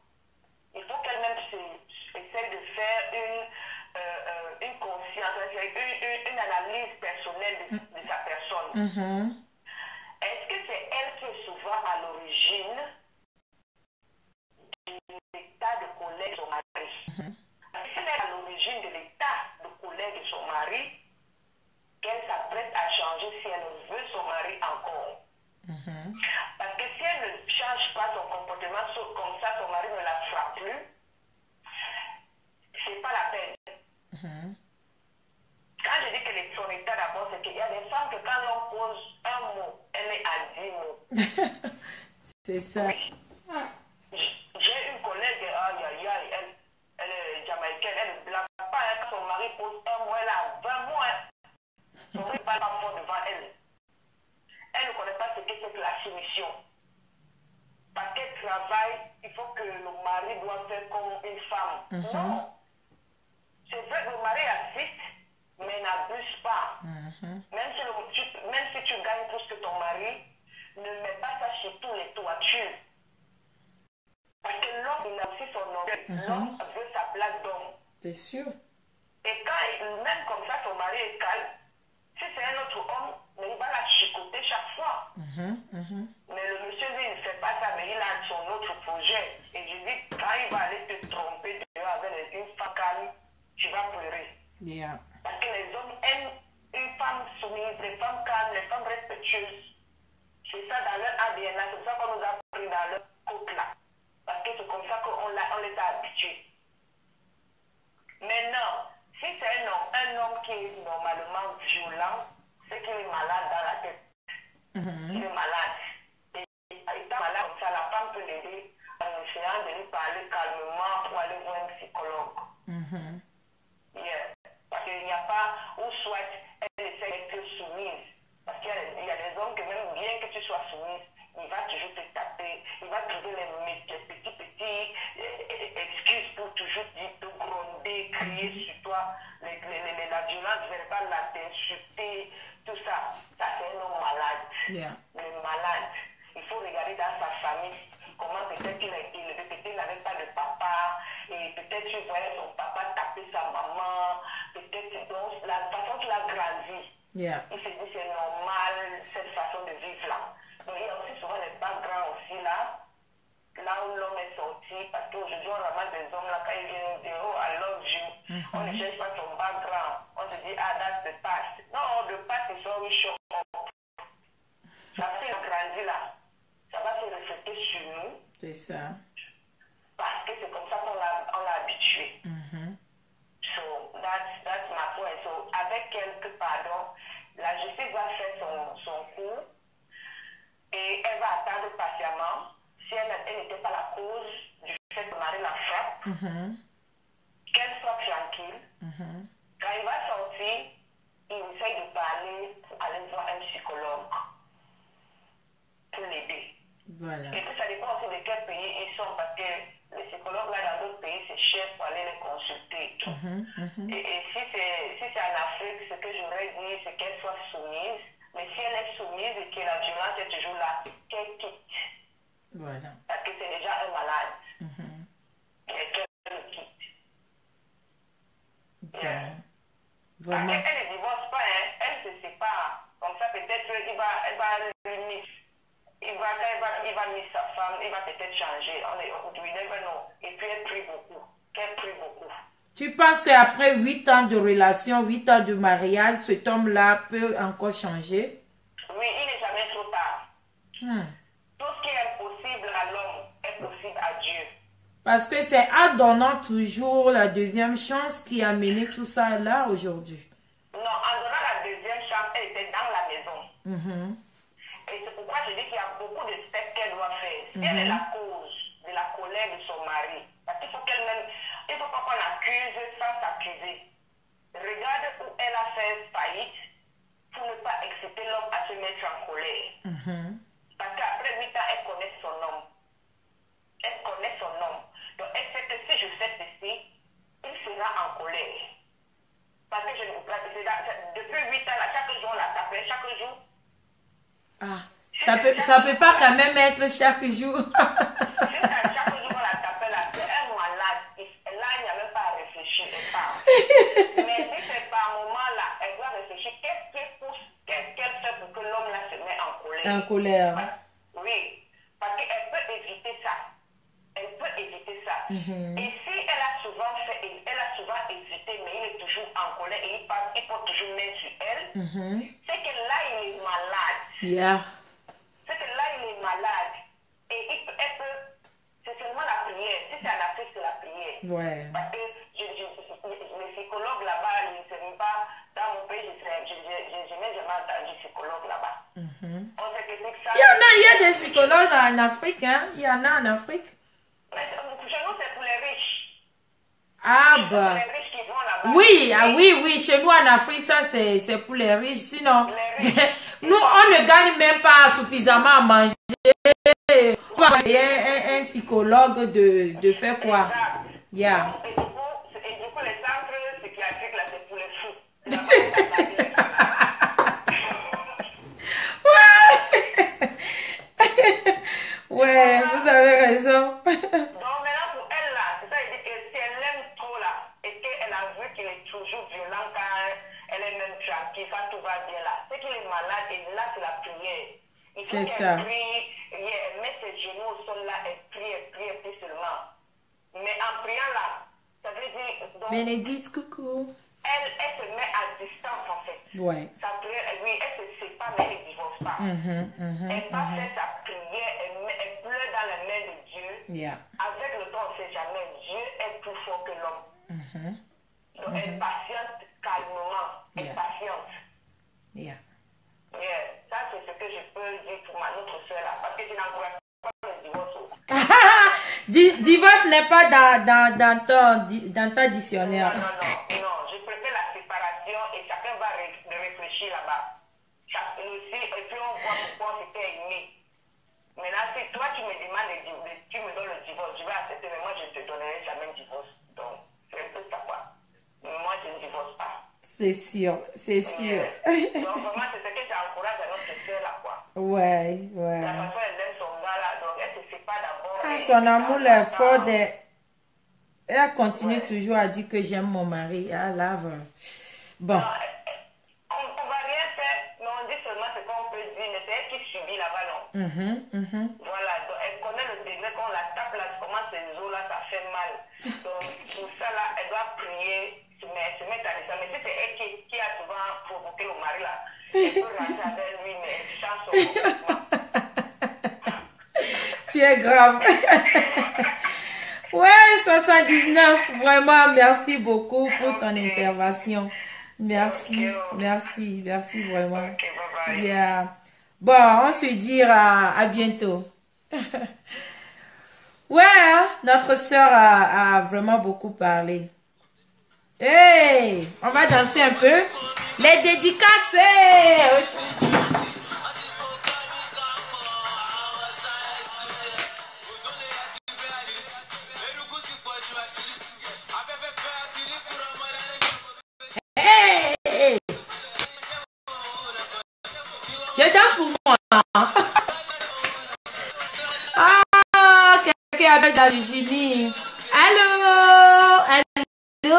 S6: il faut qu'elle-même essaie de faire une conscience, une analyse personnelle de sa personne. Est-ce que c'est elle qui est souvent à l'origine de l'état de colère de son mari? Si elle est à l'origine de l'état de colère de son mari, qu'elle s'apprête à changer si elle veut son mari encore. Parce que si elle ne change pas son comportement comme ça, son mari ne la frappe plus, c'est pas la peine. Quand je dis que son état d'abord, c'est qu'il y a des femmes que quand l'on pose un mot, elle est à 10 mots.
S2: C'est ça.
S6: Oui. J'ai une collègue, elle est jamaïcaine, elle ne blague pas. Quand son mari pose un mot, elle a 20 mots. Son mari parle pas fort devant elle. Elle ne connaît pas ce que c'est que la soumission. Parce qu'elle travaille, il faut que le mari doit faire comme une femme. Non. C'est vrai que le mari assiste, mais n'abuse pas. Même si tu gagnes plus que ton mari, ne mets pas ça sur tous les toitures. Parce que l'homme, il a aussi son orgueil. L'homme veut sa place d'homme.
S2: C'est sûr.
S6: Et quand, même comme ça, son mari est calme, si c'est un autre homme, mais il va la chicoter chaque fois. Mais le monsieur, lui, il ne fait pas ça, mais il a son autre projet. Et je dis, quand il va aller te tromper avec une femme calme, tu vas pleurer. Parce que les hommes aiment une femme soumise, les femmes calmes, les femmes respectueuses. C'est ça dans leur ADN, c'est ça qu'on nous a pris dans leur côte là. Parce que c'est comme ça qu'on les a habitués. Maintenant, si c'est un homme qui est normalement violent, c'est qu'il est malade dans la tête. Il est malade. Et étant malade comme ça, la femme peut l'aider en essayant de lui parler calmement pour aller voir un psychologue. Parce qu'il n'y a pas, ou soit elle essaie d'être soumise. Parce qu'il y a des hommes que même bien que tu sois soumise, il va toujours te taper, il va trouver les petits excuses pour toujours dire, te gronder, crier sur toi, la violence verbale, t'insulter, tout ça. Ça, c'est un homme malade. Le malade. Il faut regarder dans sa famille comment peut-être il n'avait pas de papa, et peut-être tu voyais son papa taper sa maman, peut-être donc la façon Il se dit c'est normal cette façon de vivre là. Donc il y a aussi souvent les backgrounds aussi là où l'homme est sorti, parce qu'aujourd'hui on ramasse des hommes là quand ils viennent nous dire oh I love you, on ne cherche pas ton background, on se dit ah that's the past. Non, the past is always show up. Ça fait grandir là, ça va se refléter sur nous.
S2: C'est ça.
S6: Parce que c'est comme ça qu'on l'a habitué. So that's my point. So avec quelques pardons, la justice va faire son cours et elle va attendre patiemment. Si elle n'était pas la cause du fait que Marie la frappe, qu'elle soit tranquille. Quand il va sortir, il essaie de parler pour aller voir un psychologue pour l'aider.
S2: Voilà.
S6: Et puis ça dépend aussi de quel pays ils sont, parce que les psychologues là dans d'autres pays c'est cher pour aller les consulter. Et si c'est en Afrique, ce que j'aurais dit c'est qu'elle soit soumise, mais si elle est soumise et que la violence est toujours là, qu'elle quitte.
S2: Voilà.
S6: Parce que c'est déjà un malade. Et qu'elle le quitte.
S2: Vraiment.
S6: Elle ne divorce pas, hein. Elle se sépare. Comme ça peut-être il va l'unir. Il va mettre sa femme, il va peut-être changer. We never know. Et puis elle prie beaucoup. Elle prie beaucoup.
S2: Tu penses qu'après 8 ans de relation, 8 ans de mariage, cet homme-là peut encore changer?
S6: Oui, il n'est jamais trop tard. Tout ce qui est impossible à l'homme est possible à Dieu.
S2: Parce que c'est en donnant toujours la deuxième chance qui a mené tout ça là aujourd'hui.
S6: Non, en donnant la deuxième chance, elle était dans la maison. Et c'est pourquoi je dis qu'il y a beaucoup de steps qu'elle doit faire. Elle est la cause de la colère de son mari. Parce qu'il faut qu'elle-même, il ne faut pas qu'on accuse sans s'accuser. Regarde où elle a fait faillite pour ne pas exciter l'homme à se mettre en colère. Parce qu'après 8 ans, elle connaît son homme. Elle connaît son homme. Donc elle sait que si je fais ceci, il sera en colère. Parce que depuis 8 ans, là, chaque jour, on la tapait, chaque jour.
S2: Ah, ça peut pas quand même être chaque jour.
S6: Chaque jour, on la tapait, là, c'est un malade. Là, il n'y a même pas à réfléchir, elle parle. Mais si c'est par moment, là, elle doit réfléchir. Qu'est-ce qu'elle fait pour que l'homme, là, se mette en colère?
S2: En colère.
S6: Oui, parce qu'elle peut éviter ça. Elle peut éviter ça. Et si elle a souvent hésité, mais il est toujours en colère et il peut toujours mettre sur elle, c'est que là, il est malade. C'est que là, il est malade. Et c'est seulement la prière. Si c'est en Afrique, c'est la prière. Parce que les psychologues là-bas, je ne sais même pas, dans mon pays, je n'ai jamais entendu psychologue là-bas. On sait que c'est ça.
S2: Il y a des psychologues en Afrique, hein? Il y en a en Afrique.
S6: Mais chez nous, c'est pour les riches.
S2: Ah bah.
S6: C'est pour les riches qui vont là-bas.
S2: Oui, chez nous en Afrique, ça c'est pour les riches. Sinon, nous, on ne gagne même pas suffisamment à manger. On va payer un psychologue de faire quoi?
S6: Et du coup, les centres psychiatriques, là, c'est pour les fous.
S2: Ouais, vous avez raison.
S6: Donc maintenant pour elle là, c'est ça, il dit que si elle l'aime trop là, et qu'elle a vu qu'il est toujours violent quand elle est même tranquille, quand tout va bien là, c'est qu'il est malade et là c'est la prière. Il faut qu'elle prie, elle met ses genoux au sol là, elle prie seulement. Mais en priant là, ça veut dire... Donc,
S2: Bénédicte, coucou.
S6: Elle se met à distance en fait. Sa prière, oui, elle se sépare mais elle ne divorce pas. Elle passe sa prière, elle pleure dans la main de Dieu. Avec le temps, on ne sait jamais. Dieu est plus fort que l'homme. Donc elle patiente calmement. Elle patiente. Ça, c'est ce que je peux dire pour notre soeur là. Parce que je n'encourage pas le divorce.
S2: Divorce n'est pas dans ta dictionnaire.
S6: Non, je préfère la séparation et chacun va réfléchir là-bas. Et puis on voit pourquoi on s'était aimé. Maintenant, si toi tu me demandes tu me donnes le divorce, je vais accepter, mais moi je ne te donnerai jamais le divorce. Donc, c'est un peu ça quoi. Moi je ne divorce pas.
S2: C'est sûr, c'est sûr.
S6: Donc vraiment, c'est ce que j'encourage à notre soeur là quoi. La façon elle aime son gars là, donc elle se sépare d'abord.
S2: Son amour est fort. Elle continue toujours à dire que j'aime mon mari. Bon.
S6: On va rien Voilà, donc elle connaît le degré, quand on la tape là, comment ces os-là, ça fait mal. Donc, pour ça, là, elle doit prier, se mettre à l'islam. Mais si c'est elle qui a souvent provoqué le mari, là, elle peut rentrer avec lui, mais elle change son comportement.
S2: Tu es grave. Ouais, 79, vraiment, merci beaucoup pour ton intervention. Merci, merci, merci vraiment.
S6: Ok, bye bye.
S2: Yeah. Bon, on se dit à bientôt. Ouais, hein, notre soeur a vraiment beaucoup parlé. Hey, on va danser un peu. Les dédicaces. Hey. Je danse pour moi. Ah, quelqu'un appelle la Virginie. Allô, allô,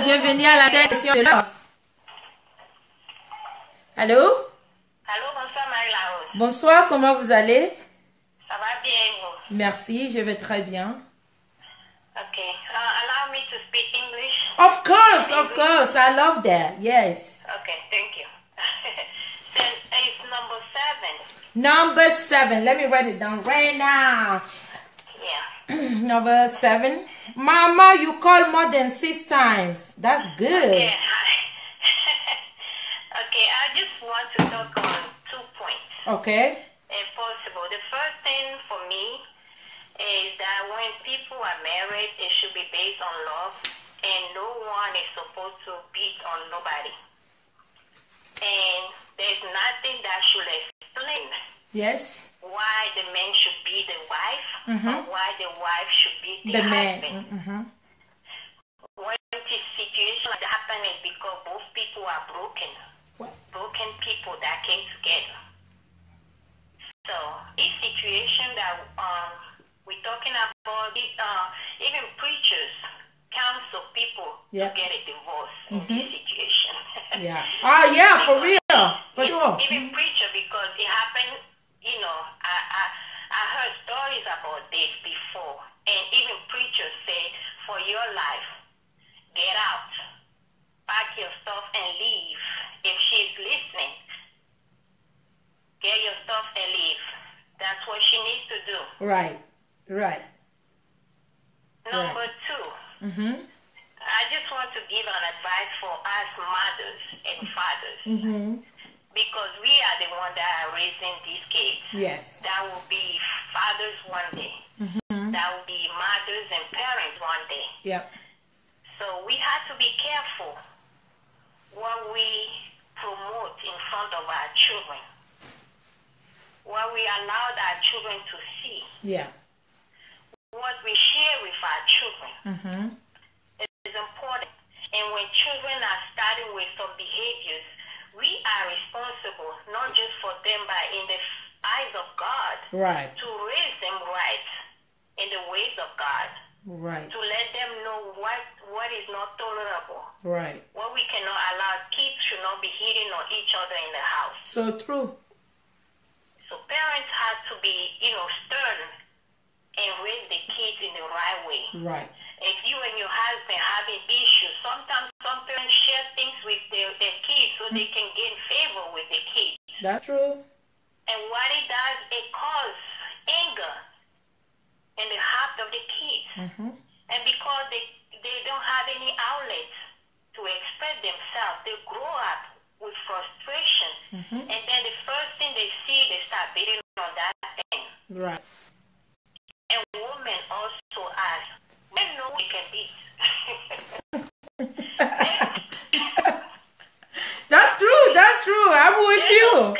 S2: bienvenue à la session de l'heure. Allô?
S6: Allô, bonsoir Marie-Laure.
S2: Bonsoir, comment vous allez?
S6: Ça va bien, vous?
S2: Merci, je vais très bien.
S6: Okay. Allow me to speak English.
S2: Of course, I love that. Yes.
S6: Okay, thank you. Then it's number 7.
S2: Number 7. Let me write it down right now.
S6: Yeah.
S2: Number 7. Mama, you call more than 6 times. That's good.
S6: Okay. Okay, I just want to talk on 2 points.
S2: Okay.
S6: If possible. The first thing for me is that when people are married, it should be based on love, and no one is supposed to beat on nobody. And there's nothing that should explain
S2: Yes.
S6: why the man should be the wife or why the wife should be the
S2: man.
S6: husband. When this situation like that happens, it's because both people are broken. Broken people that came together. So this situation that we're talking about, even preachers counsel people to get a divorce in this situation.
S2: Yeah. Ah, yeah, for real. For sure.
S6: Even preacher, because it happened, you know, I heard stories about this before. And even preachers say, for your life, get out. Pack your stuff and leave. If she's listening, get your stuff and leave. That's what she needs to do.
S2: Right.
S6: Number 2, I just want to give an advice for us mothers and fathers. Because we are the ones that are raising these kids.
S2: Yes.
S6: That will be fathers one day. That will be mothers and parents one day.
S2: Yep.
S6: So we have to be careful what we promote in front of our children. What we allow our children to see.
S2: Yeah.
S6: What we share with our children. It is important. And when children are starting with some behaviors, we are responsible not just for them, but in the eyes of God.
S2: Right.
S6: To raise them right in the ways of God.
S2: Right.
S6: To let them know what is not tolerable.
S2: Right.
S6: What we cannot allow. Kids should not be hitting on each other in the house.
S2: So true.
S6: So parents have to be, stern and raise the kids in the right way.
S2: Right.
S6: If you and your husband having issues, sometimes some parents share things with their kids so they can gain favor with the kids.
S2: That's true.
S6: And what it does, it causes anger in the heart of the kids. And because they don't have any outlets to express themselves, they grow up with frustration. And then the first thing they see, they start beating on that thing.
S2: Right.
S6: And women also ask, men know we can beat.
S2: That's true. I'm with you.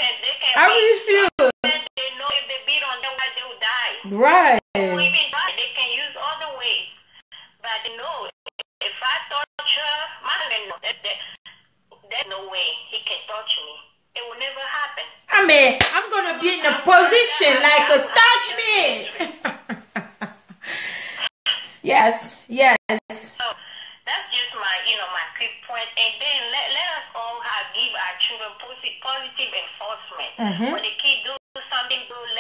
S2: I'm with you.
S6: And they know if they beat on them, they will die.
S2: Right.
S6: Or even die, they can use other ways. But they know, if I touch her, my husband knows that there's no way he can touch me. It will never happen.
S2: I mean, I'm going to be in a position like to touch me. Yes.
S6: So that's just my quick point. And then let us all give our children positive enforcement. When the kid do something something good.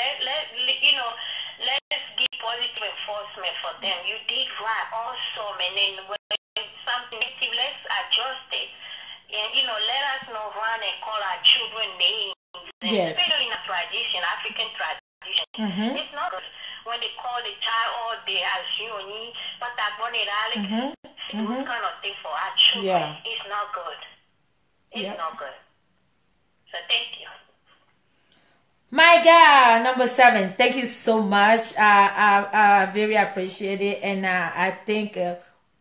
S6: Let's give positive enforcement for them. You did right, awesome, and then when something negative, let's adjust it. And let us not run and call our children names.
S2: Yes.
S6: Especially in a tradition, African tradition. It's not good when they call the child or they assume but that money those kind of thing for our children.
S2: Yeah.
S6: It's not good. It's not good. So thank you.
S2: My God, number 7. Thank you so much. I very appreciate it, and I think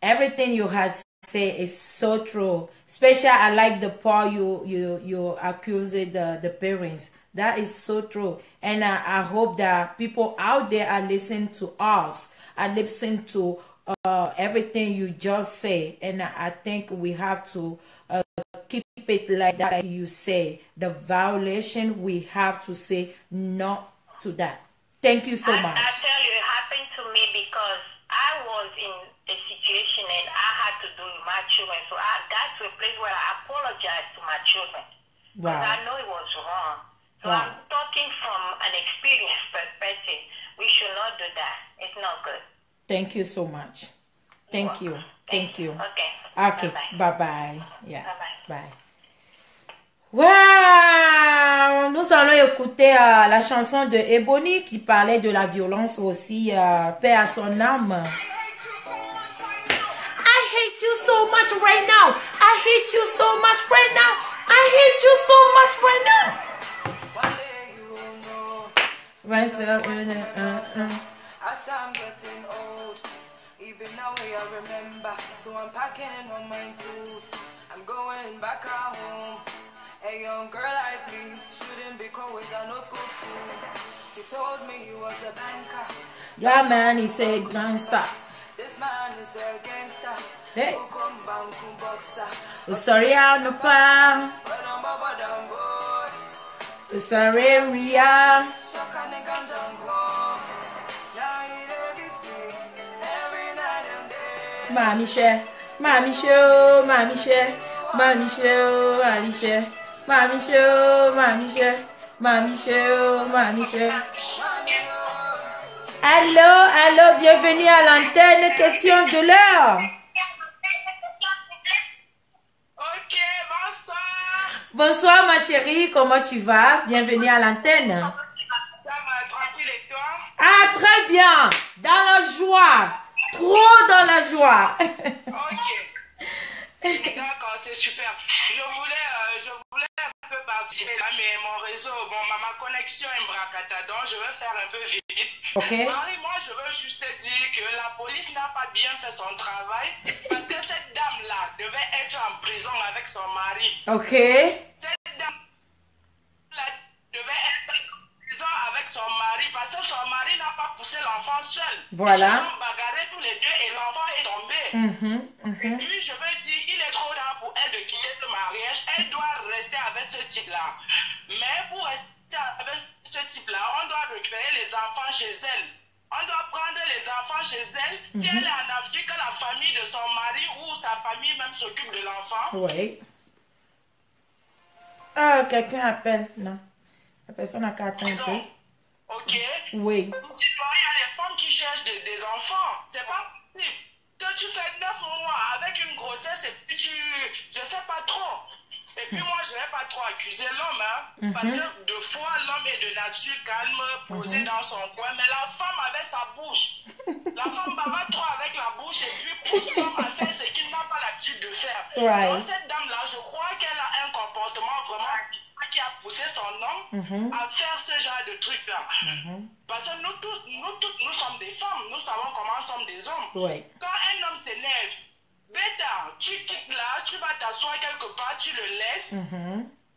S2: everything you have said is so true. Especially, I like the part you accuse the parents. That is so true, and I hope that people out there are listening to us. I listen to everything you just say, and I think we have to keep it like that. Like you say, the violation, we have to say no to that. Thank you so much.
S6: I tell you, it happened to me because I was in a situation and I had to do with my children. So I got to a place where I apologized to my children.
S2: Wow.
S6: Because I know it was wrong. So
S2: Wow.
S6: I'm talking from an experience perspective. We should not do that. It's not good.
S2: Thank you so much. Thank you. Thank you.
S6: Okay.
S2: Okay.
S6: Bye-bye.
S2: Bye-bye. Yeah.
S6: Bye-bye.
S2: Bye. Wow! Nous allons écouter la chanson de Ebony qui parlait de la violence aussi. Paix à son âme. I hate you so much right now. I hate you so much right now. I hate you so much right now. Rise up.
S7: As I'm getting old, even now I remember. So I'm packing on my tools. I'm going back at home. A young girl like me shouldn't be caught with a no school food. He told me he was a banker.
S2: Yeah, man, he said, non-stop.
S7: This man is a gangster.
S2: Hey.
S7: Boxer.
S2: Sorry, I no pa. Sorry, Ria. Mommy share, mommy show, mommy share, mommy show, mommy share, mommy show, mommy share, mommy show, mommy share. Allô, allô, bienvenue à l'antenne, question de l'heure.
S5: Ok, bonsoir.
S2: Bonsoir ma chérie, comment tu vas? Bienvenue à l'antenne.
S5: Ça va, tranquille et toi?
S2: Ah, très bien, dans la joie, trop dans la joie.
S5: Ok. D'accord, c'est super. Je voulais un peu participer là, mais mon réseau, ma connexion est bracata, donc je vais faire un peu vite.
S2: Ok.
S5: Marie, moi, je veux juste te dire que la police n'a pas bien fait son travail parce que cette dame-là devait être en prison avec son mari.
S2: Ok.
S5: Cette dame-là devait être en prison avec son mari parce que son mari n'a pas poussé l'enfant seul.
S2: Voilà.
S5: Ils ont bagarré tous les deux et l'enfant est tombé. Et puis, je veux dire, il est trop tard pour elle de quitter le mariage. Elle doit rester avec ce type-là. Mais pour rester avec ce type-là, on doit récupérer les enfants chez elle. On doit prendre les enfants chez elle. Si elle est en Afrique, la famille de son mari ou sa famille même s'occupe de l'enfant.
S2: Oui. Ah, quelqu'un appelle. Non. La personne a qu'à attendre un peu.
S5: Ok.
S2: Oui.
S5: Si il y a des femmes qui cherchent des enfants, c'est pas possible. Que tu fais 9 mois avec une grossesse et puis je sais pas trop. Et puis moi, je ne vais pas trop accuser l'homme, hein, parce que de fois, l'homme est de nature calme, posé dans son coin, mais la femme avec sa bouche. La femme bavard trop avec la bouche et puis pousse l'homme à faire ce qu'il n'a pas l'habitude de faire.
S2: Right.
S5: Donc cette dame-là, je crois qu'elle a un comportement vraiment qui a poussé son homme à faire ce genre de truc-là. Parce que nous sommes des femmes, nous savons comment sommes des hommes.
S2: Oui.
S5: Quand un homme s'énerve, bêta, tu quittes là, tu vas t'asseoir quelque part, tu le laisses.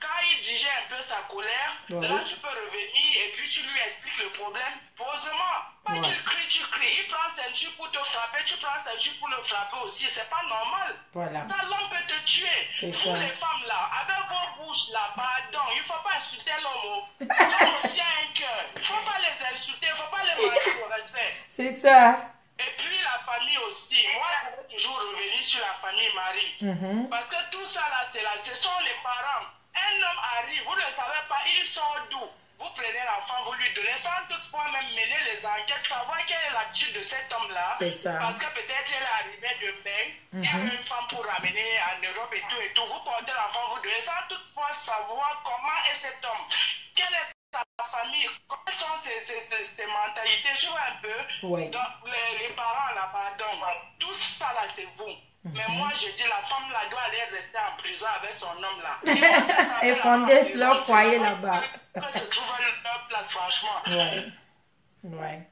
S5: Quand il digère un peu sa colère, là tu peux revenir et puis tu lui expliques le problème posément. Pas qu'il crie, tu cries. Il prend ceinture pour te frapper, tu prends ceinture pour le frapper aussi. C'est pas normal.
S2: Voilà.
S5: Ça, l'homme peut te tuer. Vous les femmes là, avec vos bouches là, pardon, il ne faut pas insulter l'homme. L'homme aussi a un cœur. Il ne faut pas les insulter, il ne faut pas les manquer de respect.
S2: C'est ça.
S5: Et puis la famille aussi. Moi, je vais toujours revenir sur la famille Marie. Parce que tout ça là, ce sont les parents. Un homme arrive, vous ne le savez pas, il sort d'où? vous prenez l'enfant, vous lui donnez, sans toutefois même mener les enquêtes, savoir quelle est l'attitude de cet homme-là.
S2: C'est ça.
S5: Parce que peut-être elle est arrivée de bain, il y a une femme pour ramener en Europe et tout et tout. Vous portez l'enfant, vous donnez, sans toutefois savoir comment est cet homme, quelle est sa famille, quelles sont ses mentalités, je vois un peu.
S2: Oui.
S5: Donc, les parents là-bas, donc, tout ça là, c'est vous. Mais moi, je dis, la femme là doit aller rester en prison avec son homme là.
S2: Et fonder leur foyer là-bas.
S5: Que se trouve leur place, franchement.
S2: Ouais. Ouais.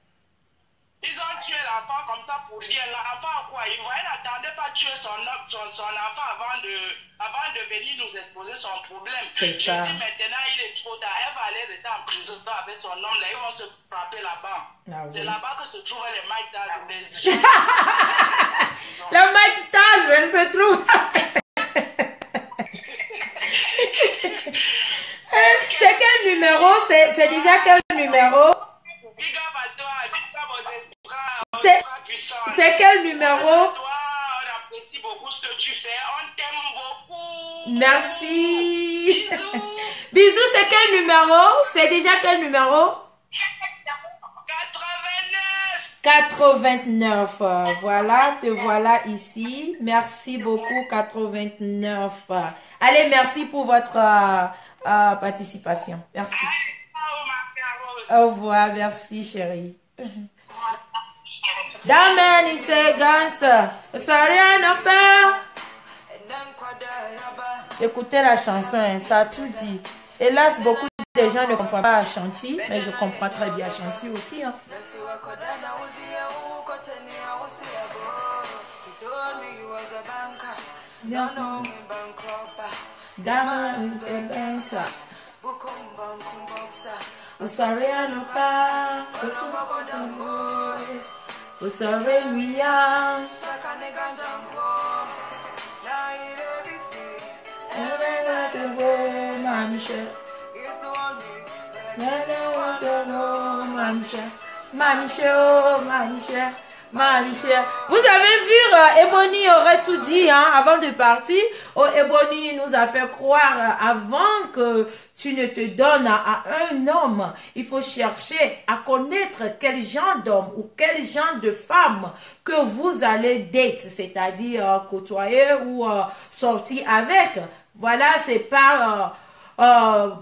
S5: Ils ont tué l'enfant comme ça pour rien. L'enfant, quoi? Ils n'attendaient pas tuer son enfant avant de venir nous exposer son problème. Je dis maintenant, il est trop tard. Elle va aller rester en prison avec son homme. Là, ils vont se frapper là-bas.
S2: Ah,
S5: c'est
S2: oui.
S5: là-bas que se trouvent les Mike Taz.
S2: Le Mike Taz se trouve. C'est quel numéro? C'est déjà quel numéro? C'est quel numéro?
S5: On apprécie beaucoup ce que tu fais. On t'aime beaucoup.
S2: Merci. Bisous, c'est quel numéro? C'est déjà quel numéro? 89. Voilà, te voilà ici. Merci beaucoup, 89. Allez, merci pour votre participation. Merci. Au revoir, merci chérie. That man is a gangster. Sorry, no peur. Écoutez la chanson, hein, ça a tout dit. Hélas, beaucoup de gens ne comprennent pas Ashanti, mais je comprends très bien Ashanti aussi. Hein. That man is a gangster. Sorry, no peur. Vous serez lui à Vous avez vu, Ebony aurait tout dit hein, avant de partir. Oh, Ebony nous a fait croire avant que tu ne te donnes à un homme, il faut chercher à connaître quel genre d'homme ou quel genre de femme que vous allez date, c'est-à-dire côtoyer ou sortir avec. Voilà, c'est pas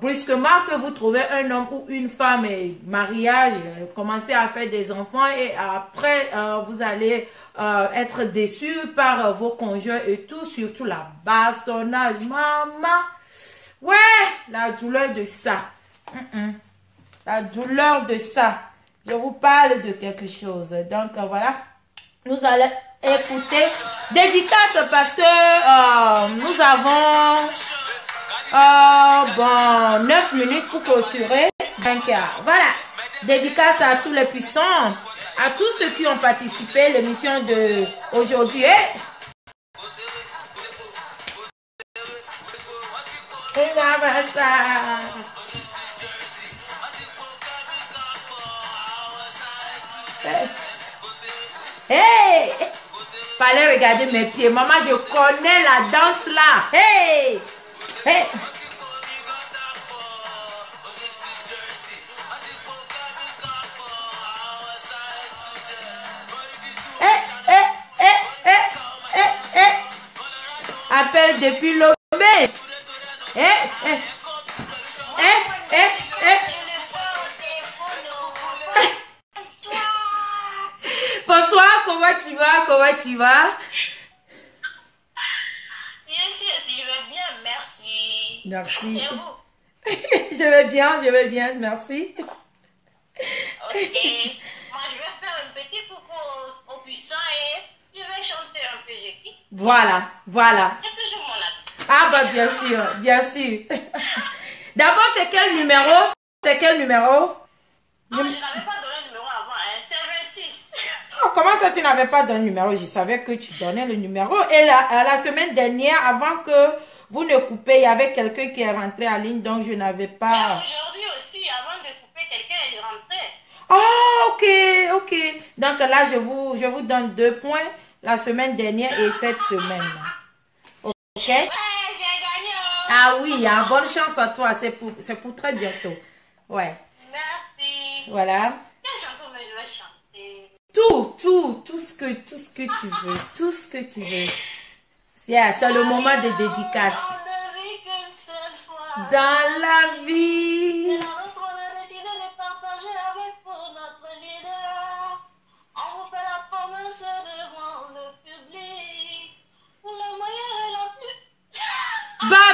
S2: brusquement que vous trouvez un homme ou une femme et mariage, commencez à faire des enfants et après vous allez être déçus par vos conjoints et tout, surtout la bastonnage, maman. Ouais, la douleur de ça. La douleur de ça. Je vous parle de quelque chose. Donc voilà, nous allons écouter dédicace parce que nous avons 9 minutes pour clôturer. Donc voilà, dédicace à tous les puissants, à tous ceux qui ont participé à l'émission de aujourd'hui. Hey! Fallait regarder mes pieds. Maman, je connais la danse là. Hey! Hey! Appelle depuis Lomé. Bonsoir, comment tu vas? Comment tu vas?
S4: Je vais bien, merci.
S2: Merci.
S4: Et vous?
S2: Je vais bien, merci.
S4: Ok. Moi, je vais faire un petit coucou aux puissants et je vais chanter un peu, je quitte.
S2: Voilà.
S4: C'est toujours mon avis.
S2: Ah bah bien sûr. D'abord, c'est quel numéro?
S4: Non, je n'avais pas donné le numéro avant, hein. C'est 26.
S2: Oh, comment ça, tu n'avais pas donné le numéro? Je savais que tu donnais le numéro. Et la semaine dernière, avant que vous ne coupez, il y avait quelqu'un qui est rentré en ligne, donc je n'avais pas...
S4: Mais aujourd'hui aussi, avant de couper, quelqu'un est rentré.
S2: Ah, ok. Donc là, je vous donne 2 points la semaine dernière et cette semaine. Ok?
S4: Ouais, j'ai gagné.
S2: Ah oui, bonne chance à toi. C'est pour très bientôt. Ouais.
S4: Merci.
S2: Voilà.
S4: Quelle chanson je vais chanter?
S2: Tout ce que tu veux. Tout ce que tu veux. C'est le moment de dédicace.
S4: On ne vit qu'une seule fois.
S2: Dans la vie.
S4: Et la nôtre, on a décidé de partager avec pour notre leader. On vous fait la promesse devant le public. Pour la meilleure et la plus.
S2: Bah,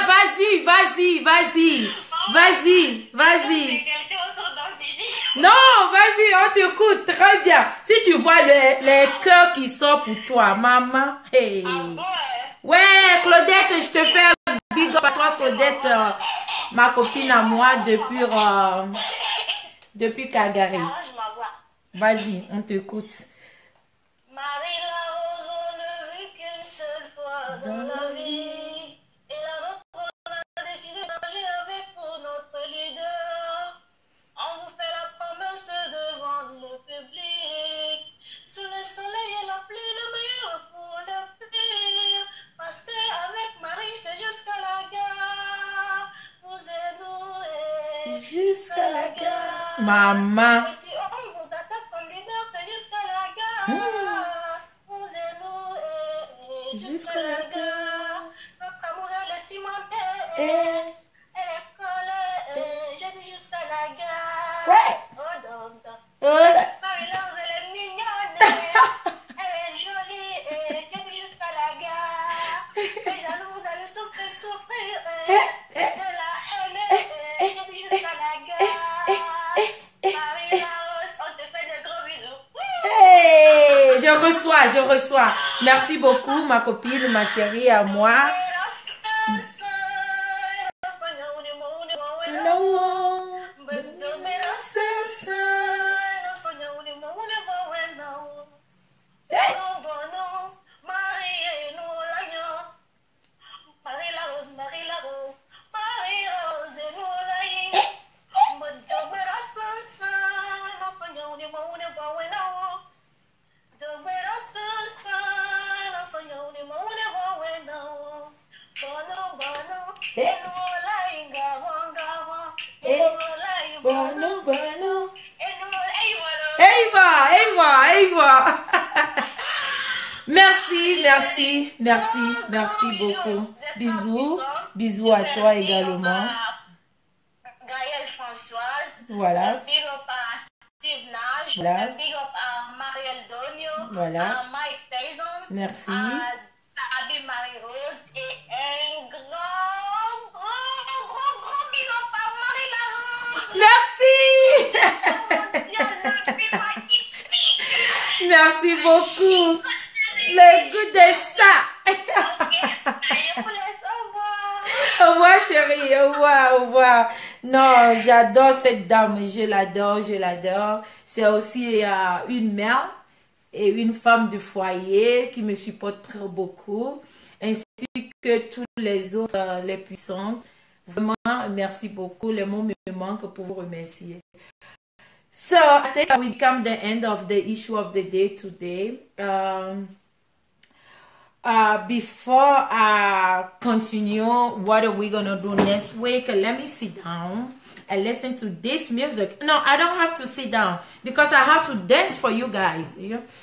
S2: vas-y.
S4: Quelqu'un autour dans une
S2: Non, vas-y, on t'écoute très bien. Si tu vois les cœurs qui sont pour toi, maman. Hey. Ouais, Claudette, je te fais un big up à toi, Claudette, ma copine à moi depuis Calgary. Vas-y, on t'écoute.
S4: Marie-Larose, on ne vit qu'une seule fois dans la vie. Et la nôtre, on a décidé d'agir avec pour notre leader. On vous fait la promesse devant le public. Sous le soleil et la pluie, le meilleur pour le pire. Parce qu'avec Marie, c'est jusqu'à la gare. Vous et nous et
S2: Jusqu'à la gare. Maman.
S4: Et si on vous accepte comme leader, c'est jusqu'à la gare. Vous et nous et jusqu'à la gare. Notre amour, elle est cimentée. Elle est collée. J'ai dit jusqu'à la gare.
S2: Ouais.
S4: Oh, donc.
S2: Oh.
S4: Marie-Laure, elle est mignonne. Elle est jolie. J'ai dit jusqu'à la gare. Les jaloux, vous allez souffrir. De la haine. J'ai dit jusqu'à la gare. Marie-Laure, on te fait de gros bisous.
S2: Hey, je reçois. Merci beaucoup, ma copine, ma chérie, à moi. Merci beaucoup. Bisous à toi également.
S4: Gaëlle Françoise.
S2: Voilà.
S4: Un big up à Steve Nash.
S2: Voilà.
S4: Un big up à Marielle Donio.
S2: Voilà.
S4: À Mike Tyson.
S2: Merci.
S4: À Abby Marie-Rose. Et un gros big up à
S2: Marie-Laure. Merci. Merci beaucoup. Le goût de ça. Au revoir, chérie. Au revoir. Non, j'adore cette dame. Je l'adore. C'est aussi une mère et une femme de foyer qui me supporte très beaucoup. Ainsi que tous les autres, les puissantes. Vraiment, merci beaucoup. Les mots me manquent pour vous remercier. So, I think we come the end of the issue of the day today. Before I continue, what are we gonna do next week? Let me sit down and listen to this music. No, I don't have to sit down because I have to dance for you guys.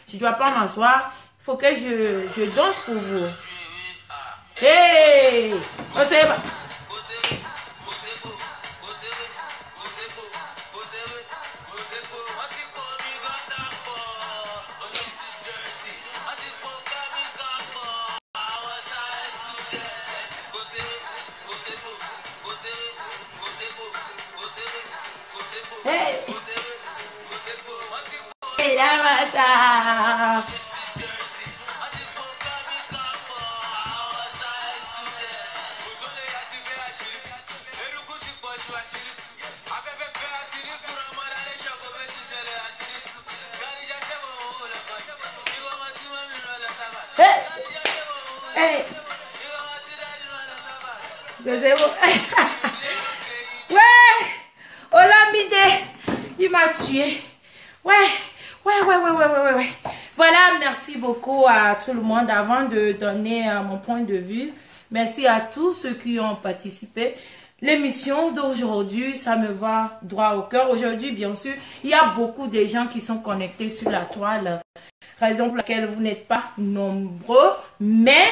S2: Je dois pas m'asseoir. Faut que je danse pour vous. Hey! Ouais, Olamide, il m'a tué. Ouais. Voilà, merci beaucoup à tout le monde. Avant de donner mon point de vue, merci à tous ceux qui ont participé. l'émission d'aujourd'hui, ça me va droit au cœur. Aujourd'hui, bien sûr, il y a beaucoup de gens qui sont connectés sur la toile, raison pour laquelle vous n'êtes pas nombreux, mais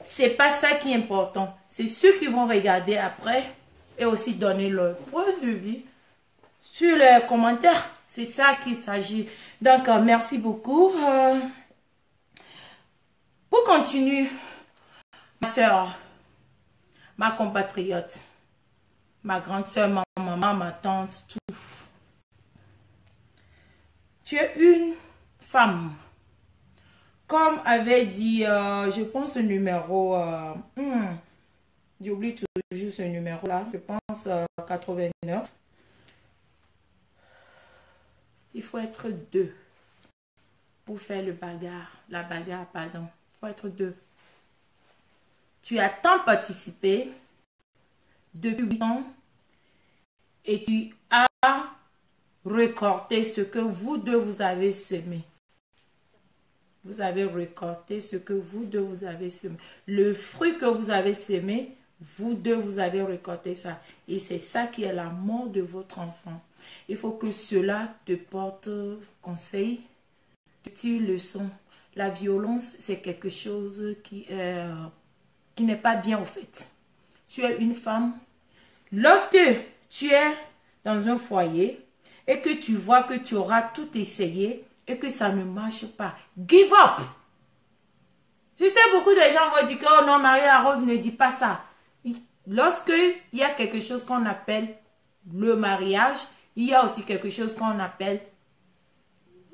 S2: c'est pas ça qui est important. C'est ceux qui vont regarder après et aussi donner leur point de vue sur les commentaires. C'est ça qu'il s'agit. Donc, merci beaucoup. Pour continuer, ma soeur, ma compatriote, ma grande soeur, ma maman, ma tante, tout. Tu es une femme. Comme avait dit, je pense ce numéro, j'oublie toujours ce numéro-là, je pense 89. Il faut être deux pour faire le bagarre, la bagarre, pardon. Il faut être deux. Tu as tant participé depuis 8 ans et tu as récolté ce que vous deux vous avez semé. Vous avez récolté ce que vous deux vous avez semé. Le fruit que vous avez semé, vous deux vous avez récolté ça. Et c'est ça qui est la mort de votre enfant. Il faut que cela te porte conseil, que tu le sens. La violence, c'est quelque chose qui n'est pas bien au fait. Tu es une femme. Lorsque tu es dans un foyer et que tu vois que tu auras tout essayé et que ça ne marche pas, give up. Je sais, beaucoup de gens vont dire que oh non, Marie-Rose ne dit pas ça. Lorsque il y a quelque chose qu'on appelle le mariage, il y a aussi quelque chose qu'on appelle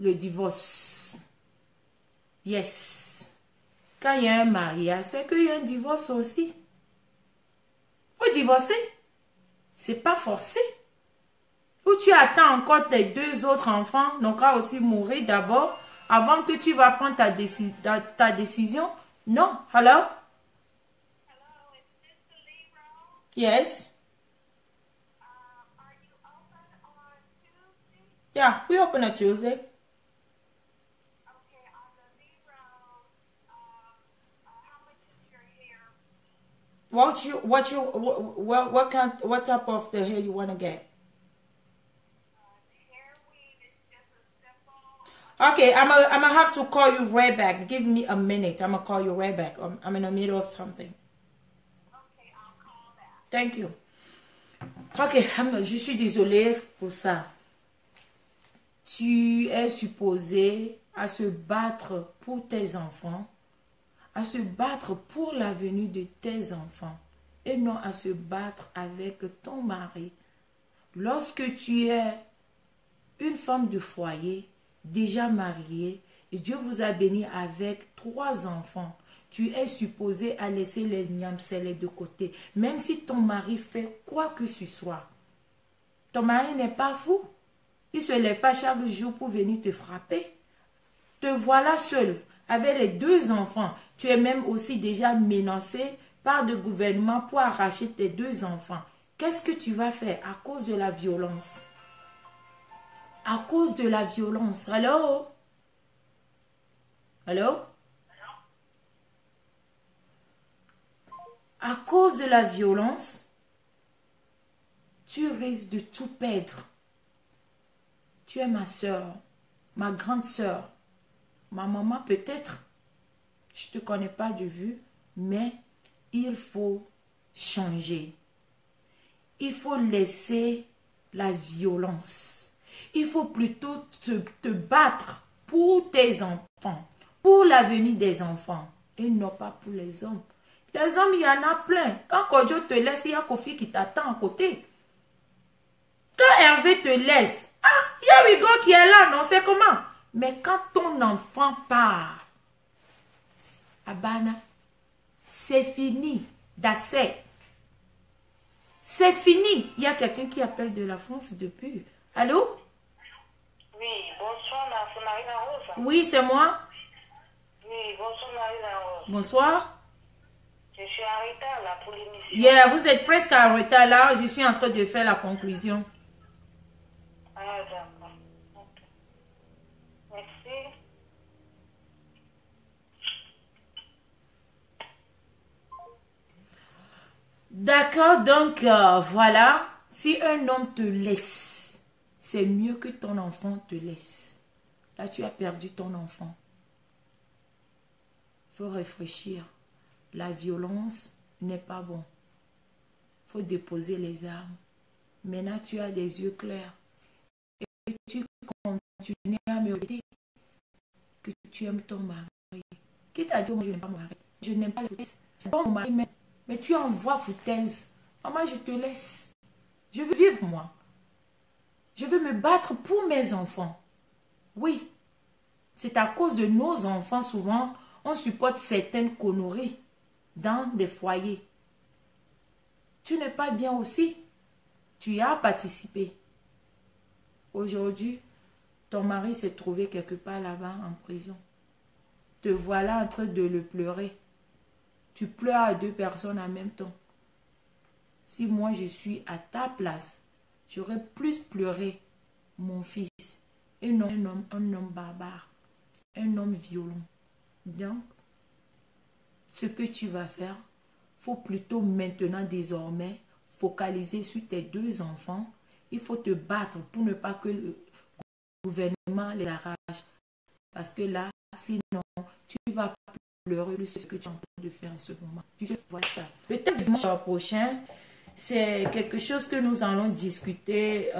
S2: le divorce. Yes. Quand il y a un mariage, c'est qu'il y a un divorce aussi. Faut divorcer. C'est pas forcé. Ou tu attends encore tes 2 autres enfants, donc à aussi mourir d'abord, avant que tu vas prendre ta décision. Non. Hello?
S6: Hello, is this the lead role?
S2: Yes.
S6: Are you open on Tuesday?
S2: Yeah, we open on Tuesday.
S6: Okay, on the lead role, how much is your hair?
S2: What type of the hair you want to get?
S6: The hair weave is just a simple.
S2: Okay, I'm gonna have to call you right back. Give me a minute. I'm gonna call you right back. I'm in the middle of something.
S6: Okay, I'll call back.
S2: Thank you. Ok, je suis désolée pour ça. Tu es supposé à se battre pour tes enfants, à se battre pour l'avenir de tes enfants et non à se battre avec ton mari. Lorsque tu es une femme de foyer, déjà mariée, et Dieu vous a béni avec 3 enfants, tu es supposé à laisser les niamsele de côté. Même si ton mari fait quoi que ce soit. Ton mari n'est pas fou. Il ne se lève pas chaque jour pour venir te frapper. Te voilà seul avec les 2 enfants. Tu es même aussi déjà menacé par le gouvernement pour arracher tes 2 enfants. Qu'est-ce que tu vas faire à cause de la violence? À cause de la violence. Allô? Allô? À cause de la violence, tu risques de tout perdre. Tu es ma soeur, ma grande soeur, ma maman peut-être. Je ne te connais pas de vue, mais il faut changer. Il faut laisser la violence. Il faut plutôt te battre pour tes enfants, pour l'avenir des enfants, et non pas pour les hommes. Les hommes, il y en a plein. Quand Kodjo te laisse, il y a Kofi qui t'attend à côté. Quand Hervé te laisse, il y a Hugo qui est là, non, c'est comment? Mais quand ton enfant part, Abana, c'est fini, d'assez. C'est fini. Il y a quelqu'un qui appelle de la France depuis. Allô?
S6: Oui, bonsoir, c'est Marie-Rose.
S2: Oui, c'est moi.
S6: Oui, bonsoir, Marie-Rose.
S2: Bonsoir.
S6: Je suis en retard là pour l'émission.
S2: Yeah, vous êtes presque en retard là. Je suis en train de faire la conclusion.
S6: Ah, d'accord. Ok. Merci.
S2: D'accord, donc voilà. Si un homme te laisse, c'est mieux que ton enfant te laisse. Là, tu as perdu ton enfant. Il faut réfléchir. La violence n'est pas bon. Il faut déposer les armes. Maintenant, tu as des yeux clairs. Et tu continues à me dire que tu aimes ton mari. Qui t'a dit, moi, je n'aime pas mon mari? Je n'aime pas le foutaise. J'aime pas mon mari, mais tu envoies foutaise. Maman, je te laisse. Je veux vivre, moi. Je veux me battre pour mes enfants. Oui. C'est à cause de nos enfants, souvent, on supporte certaines conneries dans des foyers. Tu n'es pas bien aussi. Tu as participé. Aujourd'hui, ton mari s'est trouvé quelque part là-bas en prison. Te voilà en train de le pleurer. Tu pleures à deux personnes en même temps. Si moi je suis à ta place, j'aurais plus pleuré mon fils. Un homme barbare. Un homme violent. Donc, ce que tu vas faire, faut plutôt maintenant, désormais, focaliser sur tes deux enfants. Il faut te battre pour ne pas que le gouvernement les arrache. Parce que là, sinon, tu vas pleurer de ce que tu es en train de faire en ce moment. Tu vois ça. Le thème du dimanche prochain, c'est quelque chose que nous allons discuter,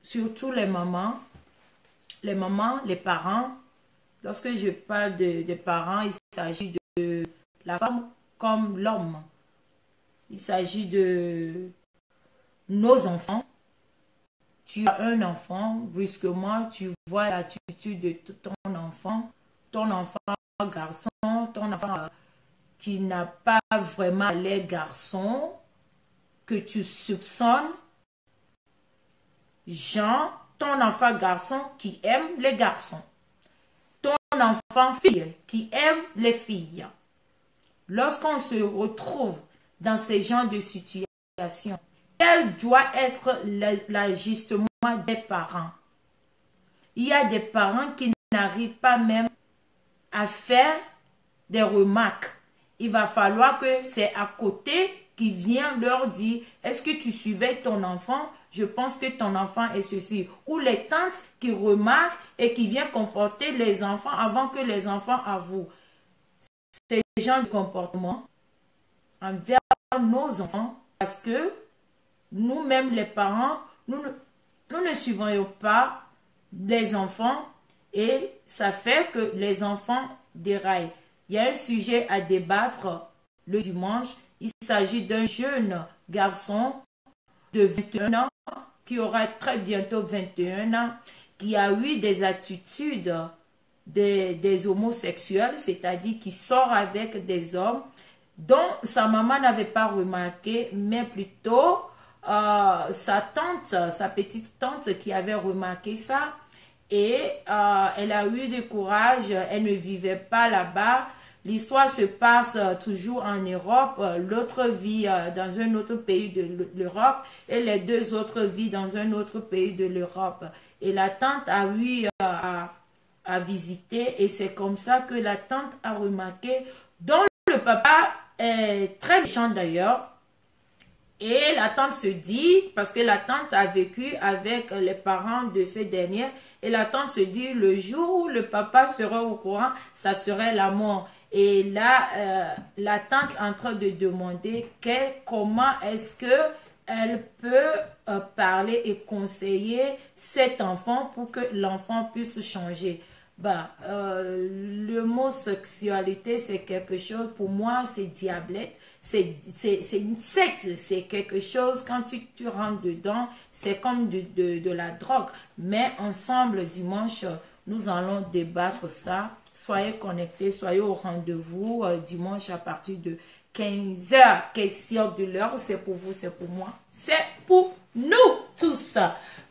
S2: surtout les mamans, les parents. Lorsque je parle des parents, il s'agit de la femme comme l'homme. Il s'agit de nos enfants. Tu as un enfant, brusquement, tu vois l'attitude de ton enfant garçon, ton enfant qui n'a pas vraiment l'air garçon, que tu soupçonnes, Jean, ton enfant garçon qui aime les garçons, ton enfant fille qui aime les filles. Lorsqu'on se retrouve dans ces genres de situations, quel doit être l'ajustement des parents? Il y a des parents qui n'arrivent pas même à faire des remarques. Il va falloir que c'est à côté qui vient leur dire, est-ce que tu suivais ton enfant? Je pense que ton enfant est ceci. Ou les tantes qui remarquent et qui viennent conforter les enfants avant que les enfants avouent. Ces genres de comportement envers nos enfants, parce que nous-mêmes les parents, nous ne suivons pas les enfants et ça fait que les enfants déraillent. Il y a un sujet à débattre le dimanche. Il s'agit d'un jeune garçon de 21 ans qui aura très bientôt 21 ans, qui a eu des attitudes des homosexuels, c'est-à-dire qui sort avec des hommes dont sa maman n'avait pas remarqué, mais plutôt sa petite tante qui avait remarqué ça. Et elle a eu du courage, elle ne vivait pas là-bas. L'histoire se passe toujours en Europe, l'autre vit dans un autre pays de l'Europe et les deux autres vivent dans un autre pays de l'Europe. Et la tante a eu à visiter et c'est comme ça que la tante a remarqué, dont le papa est très méchant d'ailleurs. Et la tante se dit, parce que la tante a vécu avec les parents de ces derniers, et la tante se dit, le jour où le papa sera au courant, ça serait la mort. Et là, la tante est en train de demander comment est-ce qu'elle peut parler et conseiller cet enfant pour que l'enfant puisse changer. L'homosexualité, c'est quelque chose, pour moi, c'est diablette. C'est une secte, c'est quelque chose, quand tu rentres dedans, c'est comme de la drogue. Mais ensemble, dimanche, nous allons débattre ça. Soyez connectés, soyez au rendez-vous dimanche à partir de 15h. Question de l'heure, c'est pour vous, c'est pour moi, c'est pour nous tous.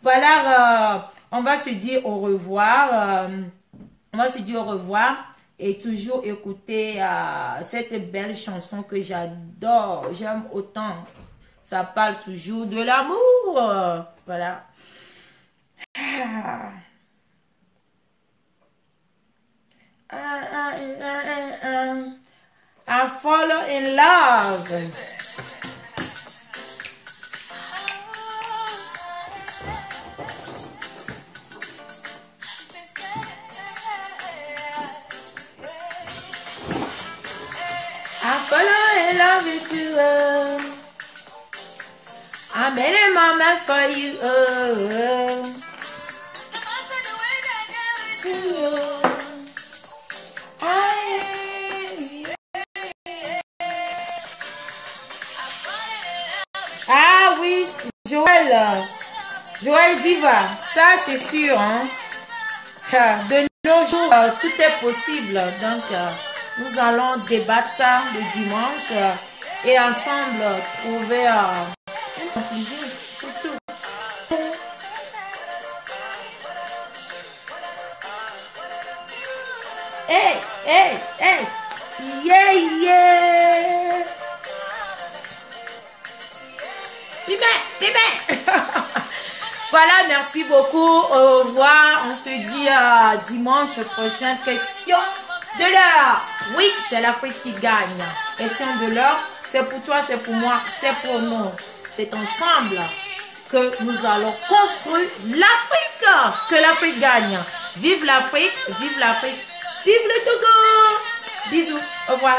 S2: Voilà, on va se dire au revoir. On va se dire au revoir. Et toujours écouter cette belle chanson que j'adore. J'aime autant. Ça parle toujours de l'amour. Voilà. I fall in love. love you too. I made a moment for you. Ah oui, Joël Diva, ça c'est sûr. Hein? De nos jours, tout est possible. Donc, nous allons débattre ça le dimanche et ensemble trouver une conclusion. Surtout. Hey, hey, hey, yeah, yeah. Voilà, merci beaucoup. Au revoir. On se dit dimanche prochain. Question de l'heure. Oui, c'est l'Afrique qui gagne. Question de l'heure. C'est pour toi, c'est pour moi, c'est pour nous. C'est ensemble que nous allons construire l'Afrique. Que l'Afrique gagne. Vive l'Afrique, vive l'Afrique, vive le Togo. Bisous. Au revoir.